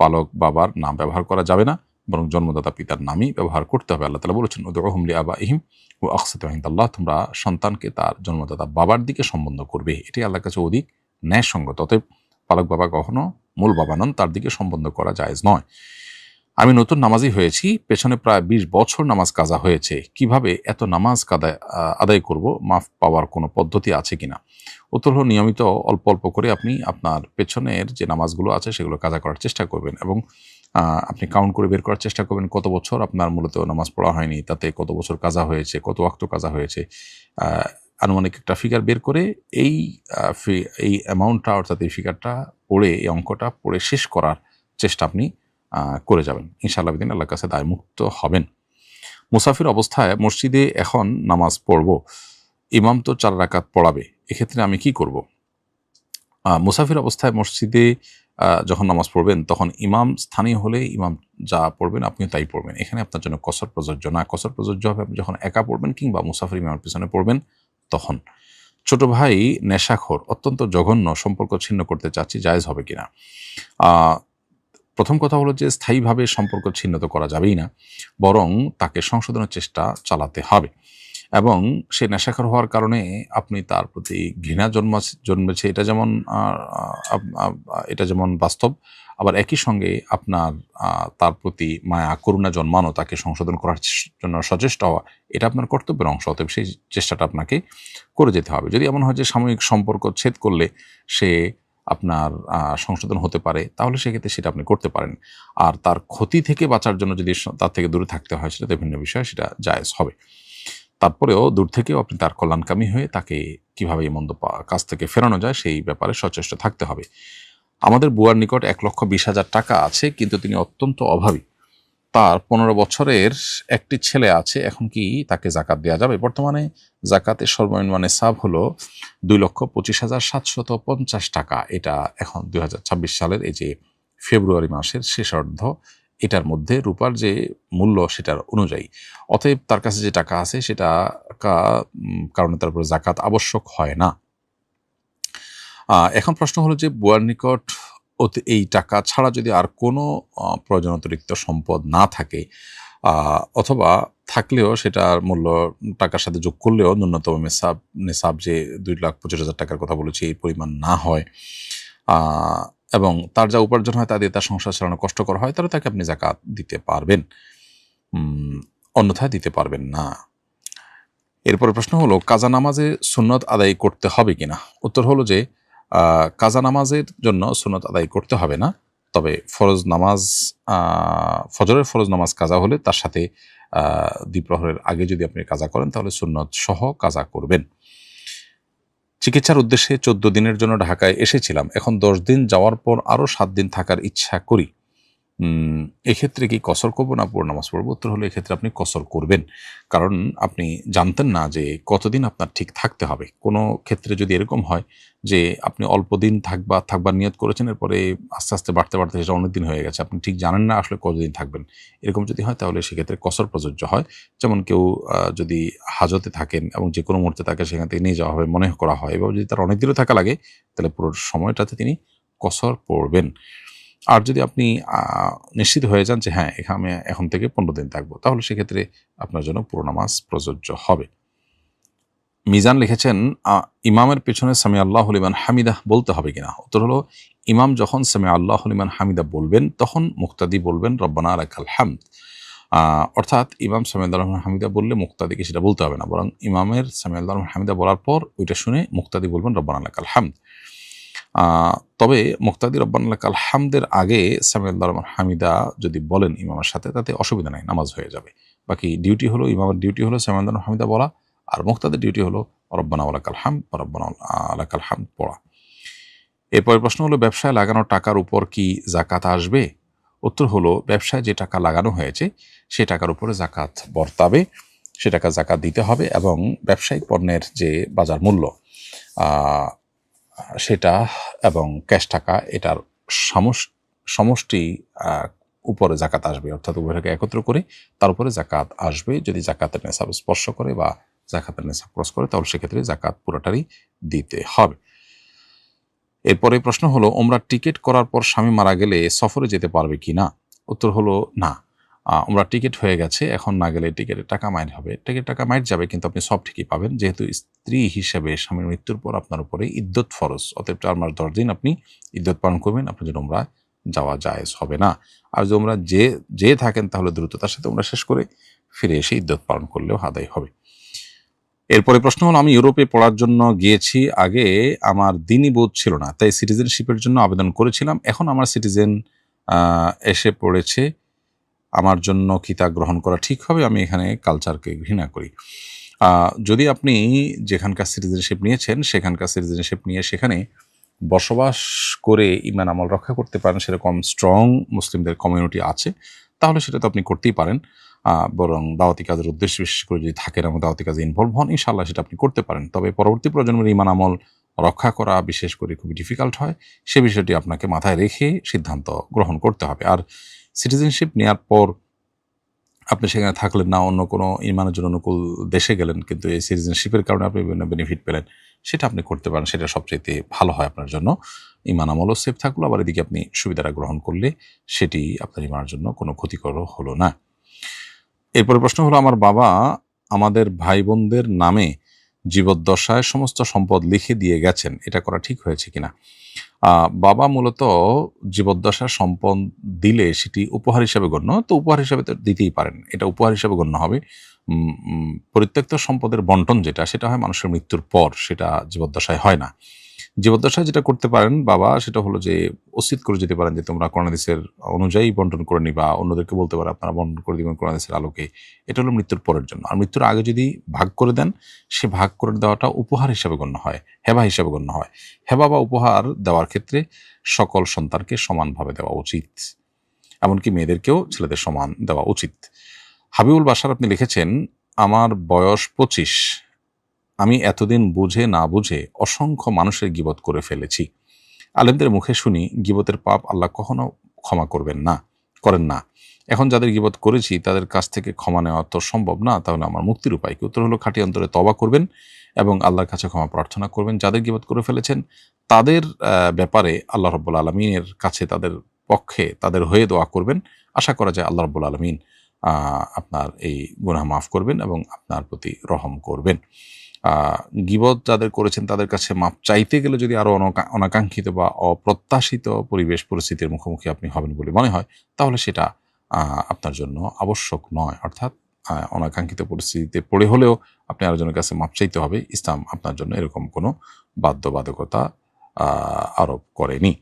পালক বাবার নাম ব্যবহার করা যাবে না, বরং জন্মদাতা পিতার নামই ব্যবহার করতে হবে। আল্লাহ তাআলা বলেছেন, উদউহুম লিআবাইহিম ওয়া আকসিতু ইনদাল্লাহ, তোমরা সন্তানকে তার জন্মদাতা বাবার দিকে সম্বোধন করবে, এটি আল্লাহর কাছে অধিক ন্যায়সঙ্গত। অতএব পালক বাবা কখনো মূল বাবা নন, তার দিকে সম্বোধন করা জায়েজ নয়। আমি নতুন নামাজি হয়েছি, পেছনে প্রায় 20 বছর নামাজ কাজা হয়েছে, কিভাবে এত নামাজ আদায় করব? মাফ পাওয়ার কোনো পদ্ধতি আছে কিনা? উত্তর হলো, নিয়মিত অল্প অল্প করে আপনি আপনার পেছনের যে নামাজগুলো আছে সেগুলো কাজা করার চেষ্টা করবেন, এবং আপনি কাউন্ট করে বের করার চেষ্টা করবেন কত বছর আপনার মূলত নামাজ পড়া হয়নি, তাতে কত বছর কাজা হয়েছে, কত ওয়াক্ত কাজা হয়েছে। আনুমানিক একটা ফিগার বের করে এই অ্যামাউন্টটা, অর্থাৎ এই ফিগারটা পড়ে, এই অঙ্কটা পড়ে শেষ করার চেষ্টা আপনি করে যাবেন। ইনশাআল্লাহ বিদিন আল্লাহর কাছে দায়মুক্ত হবেন। মুসাফির অবস্থায় মসজিদে এখন নামাজ পড়ব, ইমাম তো 4 রাকাত পড়াবে, এক্ষেত্রে আমি কি করব? মুসাফির অবস্থায় মসজিদে যখন নামাজ পড়বেন, তখন ইমাম স্থানীয় হলে ইমাম যা পড়বেন আপনিও তাই পড়বেন, এখানে আপনার জন্য কসর প্রযোজ্য না। কসর প্রযোজ্য হবে আপনি যখন একা পড়বেন কিংবা মুসাফির ইমামের পিছনে পড়বেন তখন। ছোট ভাই নেশাখোর, অত্যন্ত জঘন্য, সম্পর্ক ছিন্ন করতে চাচ্ছি, জায়েজ হবে কিনা? প্রথম কথা হলো যে স্থায়ীভাবে সম্পর্ক ছিন্ন তো করা যাবেই না, বরং তাকে সংশোধনের চেষ্টা চালাতে হবে। এবং সে নেশাখোর হওয়ার কারণে আপনি তার প্রতি ঘৃণা জন্মেছে, এটা যেমন বাস্তব, আবার একই সঙ্গে আপনার তার প্রতি মায়া করুণা জন্মানো, তাকে সংশোধন করার জন্য সচেষ্ট হওয়া, এটা আপনার কর্তব্যের অংশ। অতএব সেই চেষ্টাটা আপনাকে করে যেতে হবে। যদি এমন হয় যে সাময়িক সম্পর্ক ছেদ করলে সে আপনার সংশোধন হতে পারে, তাহলে সেক্ষেত্রে সেটা আপনি করতে পারেন। আর তার ক্ষতি থেকে বাঁচার জন্য যদি তার থেকে দূরে থাকতে হয়, সেটা ভিন্ন বিষয়, সেটা জায়েজ হবে। তারপরেও দূর থেকেও আপনি তার কল্যাণকামী হয়ে তাকে কিভাবে এই মন্দ কাজ থেকে ফেরানো যায় সেই ব্যাপারে সচেষ্ট থাকতে হবে। আমাদের বুয়ার নিকট 1,20,000 টাকা আছে, কিন্তু তিনি অত্যন্ত অভাবী। তার 15 বছরের একটি ছেলে আছে। এখন কি তাকে জাকাত দেওয়া যাবে? বর্তমানে জাকাতের সর্বনিম্ন নিসাব হলো 2,25,750 টাকা। এটা এখন 2026 সালের এই যে ফেব্রুয়ারি মাসের শেষার্ধ, এটার মধ্যে রূপার যে মূল্য সেটার অনুযায়ী। অতএব তার কাছে যে টাকা আছে সেটা কারণে তার উপরে জাকাত আবশ্যক হয় না। এখন প্রশ্ন হলো যে বুয়ার নিকট এই টাকা ছাড়া যদি আর কোনো প্রয়োজন অতিরিক্ত সম্পদ না থাকে, অথবা থাকলেও সেটার মূল্য টাকার সাথে যোগ করলেও ন্যূনতম নিসাব যে 2,25,000 টাকার কথা বলেছি এই পরিমাণ না হয়, এবং তার যা উপার্জন হয় তা দিয়ে তার সংসার চালানো কষ্টকর হয়, তাহলে তাকে আপনি জাকাত দিতে পারবেন, অন্যথায় দিতে পারবেন না। এরপরে প্রশ্ন হলো কাজা নামাজে সুন্নত আদায় করতে হবে কিনা? উত্তর হলো যে কাজা নামাজের জন্য সুন্নত আদায় করতে হবে না, তবে ফরজ নামাজ, ফজরের ফরজ নামাজ কাজা হলে তার সাথে দ্বিপ্রহরের আগে যদি আপনি কাজা করেন তাহলে সুন্নত সহ কাজা করবেন। চিকিৎসার উদ্দেশ্যে 14 দিনের জন্য ঢাকায় এসেছিলাম, এখন 10 দিন যাওয়ার পর আরও 7 দিন থাকার ইচ্ছা করি, এক্ষেত্রে কি কসর করবো না পুরো নামাজ পড়বো? উত্তর হলো এক্ষেত্রে আপনি কসর করবেন, কারণ আপনি জানতেন না যে কতদিন আপনার ঠিক থাকতে হবে। কোনো ক্ষেত্রে যদি এরকম হয় যে আপনি অল্প দিন থাকবার নিয়ত করেছেন, এরপরে আস্তে আস্তে বাড়তে বাড়তে সেটা অনেক দিন হয়ে গেছে, আপনি ঠিক জানেন না আসলে কতদিন থাকবেন, এরকম যদি হয় তাহলে সেক্ষেত্রে কসর প্রযোজ্য হয়। যেমন কেউ যদি হাজতে থাকেন এবং যে কোনো মুহূর্তে তাকে সেখান থেকে নিয়ে যাওয়া হবে মনে করা হয়, এবং যদি তার অনেক দিনও থাকা লাগে, তাহলে পুরো সময়টাতে তিনি কসর পড়বেন। আর যদি আপনি নিশ্চিত হয়ে যান যে হ্যাঁ আমি এখন থেকে 15 দিন থাকবো, তাহলে সেক্ষেত্রে আপনার জন্য পুরো নামাজ প্রযোজ্য হবে। মিজান লিখেছেন ইমামের পেছনে সামি আল্লাহু লিমান হামিদা বলতে হবে কিনা? উত্তর হলো ইমাম যখন সামি আল্লাহু লিমান হামিদা বলবেন তখন মুক্তাদি বলবেন রব্বানা লাকাল হামদ। অর্থাৎ ইমাম সামি আল্লাহু লিমান হামিদা বললে মুক্তাদিকে সেটা বলতে হবে না, বরং ইমামের সামি আল্লাহু লিমান হামিদা বলার পর ওইটা শুনে মুক্তাদি বলবেন রব্বানা লাকাল হামদ। তবে মুক্তাদি রব্বানা লাকাল হামদের আগে সামি আল্লাহু লিমান হামিদা যদি বলেন ইমামের সাথে, তাতে অসুবিধা নাই, নামাজ হয়ে যাবে। বাকি ডিউটি হলো, ইমামের ডিউটি হলো সামি আল্লাহু লিমান হামিদা বলা, আর মুক্তাদির ডিউটি হলো রব্বানা ওয়ালাকাল হামদ বা রব্বানা লাকাল হামদ পড়া। এরপরের প্রশ্ন হলো ব্যবসায় লাগানো টাকার উপর কি জাকাত আসবে? উত্তর হলো ব্যবসায় যে টাকা লাগানো হয়েছে সে টাকার উপরে জাকাত বর্তাবে, সে টাকা জাকাত দিতে হবে, এবং ব্যবসায়িক পণ্যের যে বাজার মূল্য সেটা এবং ক্যাশ টাকা এটার সমষ্টি উপরে জাকাত আসবে, অর্থাৎ উভয়টাকে একত্র করে তার উপরে জাকাত আসবে। যদি জাকাতের নেশাব স্পর্শ করে বা জাকাতের নেশাব ক্রস করে তাহলে সেক্ষেত্রে জাকাত পুরোটারই দিতে হবে। এরপরে প্রশ্ন হলো ওমরার টিকিট করার পর স্বামী মারা গেলে সফরে যেতে পারবে কি না? উত্তর হলো না, ওমরার টিকিট হয়ে গেছে, এখন না গেলে টিকিটের টাকা মাইট হবে, টিকিটের টাকা মাইট যাবে, কিন্তু আপনি সব ঠিকই পাবেন, যেহেতু স্ত্রী হিসেবে স্বামীর মৃত্যুর পর আপনার উপরে ইদ্যত ফরজ, অতএব 4 মাস 10 দিন আপনি ইদ্যত পালন করবেন, আপনার জন্য ওমরা যাওয়া জায়েজ হবে না। আর যদি ওমরা যে থাকেন তাহলে দ্রুততার সাথে ওমরা শেষ করে ফিরে এসে ইদ্যত পালন করলেও আদায় হবে। এরপরে প্রশ্ন হলো আমি ইউরোপে পড়ার জন্য গিয়েছি, আগে আমার দিনই বোধ ছিল না, তাই সিটিজেনশিপের জন্য আবেদন করেছিলাম, এখন আমার সিটিজেন এসে পড়েছে, আমার জন্য কি তা গ্রহণ করা ঠিক হবে? আমি এখানে কালচারকে ঘৃণা করি। যদি আপনি যেখানকার সিটিজেনশিপ নিয়েছেন সেখানকার সিটিজেনশিপ নিয়ে সেখানে বসবাস করে ইমান আমল রক্ষা করতে পারেন, সেরকম স্ট্রং মুসলিমদের কমিউনিটি আছে, তাহলে সেটা তো আপনি করতেই পারেন। বরং দাওয়াতি কাজের উদ্দেশ্য বিশেষ করে যদি থাকেন এবং দাওয়াতি কাজে ইনভলভ হন, ইনশাআল্লাহ সেটা আপনি করতে পারেন। তবে পরবর্তী প্রজন্মের ইমান আমল রক্ষা করা বিশেষ করে খুবই ডিফিকাল্ট হয়, সে বিষয়টি আপনাকে মাথায় রেখে সিদ্ধান্ত গ্রহণ করতে হবে। আর সিটিজেনশিপ নেওয়ার পর আপনি সেখানে থাকলেন না, অন্য কোনো ইমানের জন্য অনুকূল দেশে গেলেন, কিন্তু এই সিটিজেনশিপের কারণে আপনি বিভিন্ন বেনিফিট পেলেন, সেটা আপনি করতে পারেন, সেটা সবচেয়ে ভালো হয় আপনার জন্য। ইমান আমলও সেফ থাকলো, আবার এদিকে আপনি সুবিধাটা গ্রহণ করলে সেটি আপনার ইমানের জন্য কোনো ক্ষতিকর হলো না। এরপরে প্রশ্ন হলো আমার বাবা আমাদের ভাই বোনদের নামে জীবদ্দশায় সমস্ত সম্পদ লিখে দিয়ে গেছেন, এটা করা ঠিক হয়েছে কিনা? বাবা মূলত জীবদ্দশার সম্পদ দিলে সেটি উপহার হিসাবে গণ্য, তো উপহার হিসাবে তো দিতেই পারেন, এটা উপহার হিসাবে গণ্য হবে। পরিত্যক্ত সম্পদের বন্টন যেটা, সেটা হয় মানুষের মৃত্যুর পর, সেটা জীবদ্দশায় হয় না। জীবদ্দশায় যেটা করতে পারেন বাবা, সেটা হলো যে ওসিয়ত করে যেতে পারেন যে তোমরা কোরআন হাদিসের অনুযায়ী বন্টন করে নিবা, অন্যদেরকে বলতে পারে আপনারা বন্টন করে দিবেন কোরআন হাদিসের আলোকে। এটা হলো মৃত্যুর পরের জন্য। আর মৃত্যুর আগে যদি ভাগ করে দেন, সে ভাগ করে দেওয়াটা উপহার হিসাবে গণ্য হয়, হেবা হিসাবে গণ্য হয়। হেবা বা উপহার দেওয়ার ক্ষেত্রে সকল সন্তানকে সমানভাবে দেওয়া উচিত, এমনকি মেয়েদেরকেও ছেলেদের সমান দেওয়া উচিত। হাবিবুল বাশার আপনি লিখেছেন, আমার বয়স 25, আমি এতদিন বুঝে না বুঝে অসংখ্য মানুষের গীবত করে ফেলেছি। আলেমদের মুখে শুনি গীবতের পাপ আল্লাহ কখনো ক্ষমা করেন না। এখন যাদের গীবত করেছি তাদের কাছ থেকে ক্ষমা নেওয়া তো সম্ভব না, তাহলে আমার মুক্তির উপায় কি? উত্তর হলো, খাঁটি অন্তরে তওবা করবেন এবং আল্লাহর কাছে ক্ষমা প্রার্থনা করবেন। যাদের গীবত করে ফেলেছেন তাদের ব্যাপারে আল্লাহ রাব্বুল আলামিনের কাছে তাদের পক্ষে তাদের হয়ে দোয়া করবেন। আশা করা যায় আল্লাহ রাব্বুল আলামিন আপনার এই গুনাহ মাফ করবেন এবং আপনার প্রতি রহম করবেন। গীবত যাদের করেছেন তাদের কাছে মাপ চাইতে গেলে যদি আরও অনাকাঙ্ক্ষিত বা অপ্রত্যাশিত পরিবেশ পরিস্থিতির মুখোমুখি আপনি হবেন বলে মনে হয়, তাহলে সেটা আপনার জন্য আবশ্যক নয়। অর্থাৎ অনাকাঙ্ক্ষিত পরিস্থিতিতে পড়ে হলেও আপনি আরেকজনের কাছে মাপ চাইতে হবে। ইসলাম আপনার জন্য এরকম কোনো বাধ্যবাধকতা আরোপ করেনি।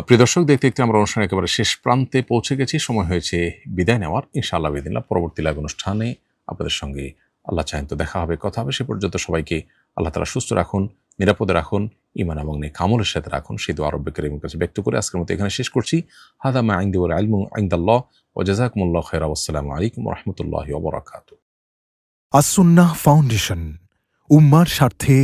প্রিয় দর্শক, দেখতে দেখতে আমরা অনুষ্ঠানের একেবারে শেষ প্রান্তে পৌঁছে গেছি। সময় হয়েছে বিদায় নেওয়ার। ইনশাআল্লাহ বিদিনিল্লাহ পরবর্তী লাইভ অনুষ্ঠানে আপনাদের সঙ্গে আল্লাহ চাহেন তো দেখা হবে, কথা হবে। সে পর্যন্ত সবাইকে আল্লাহ তাআলা সুস্থ রাখুন, নিরাপদে রাখুন, ঈমান এবং নেক আমলের সাথে রাখুন, সেই দোয়া রব্বে কারীমের কাছে ব্যক্ত করে আজকের মতো এখানে শেষ করছি। হাদা মা ইনদি ওয়াল ইলমু ইনদাল্লাহ ওয়া জাযাকুমুল্লাহু খায়রা, ওয়াসসালামু আলাইকুম ওয়া রাহমাতুল্লাহি ওয়া বারাকাতুহু। আস-সুন্নাহ ফাউন্ডেশন, উম্মার স্বার্থে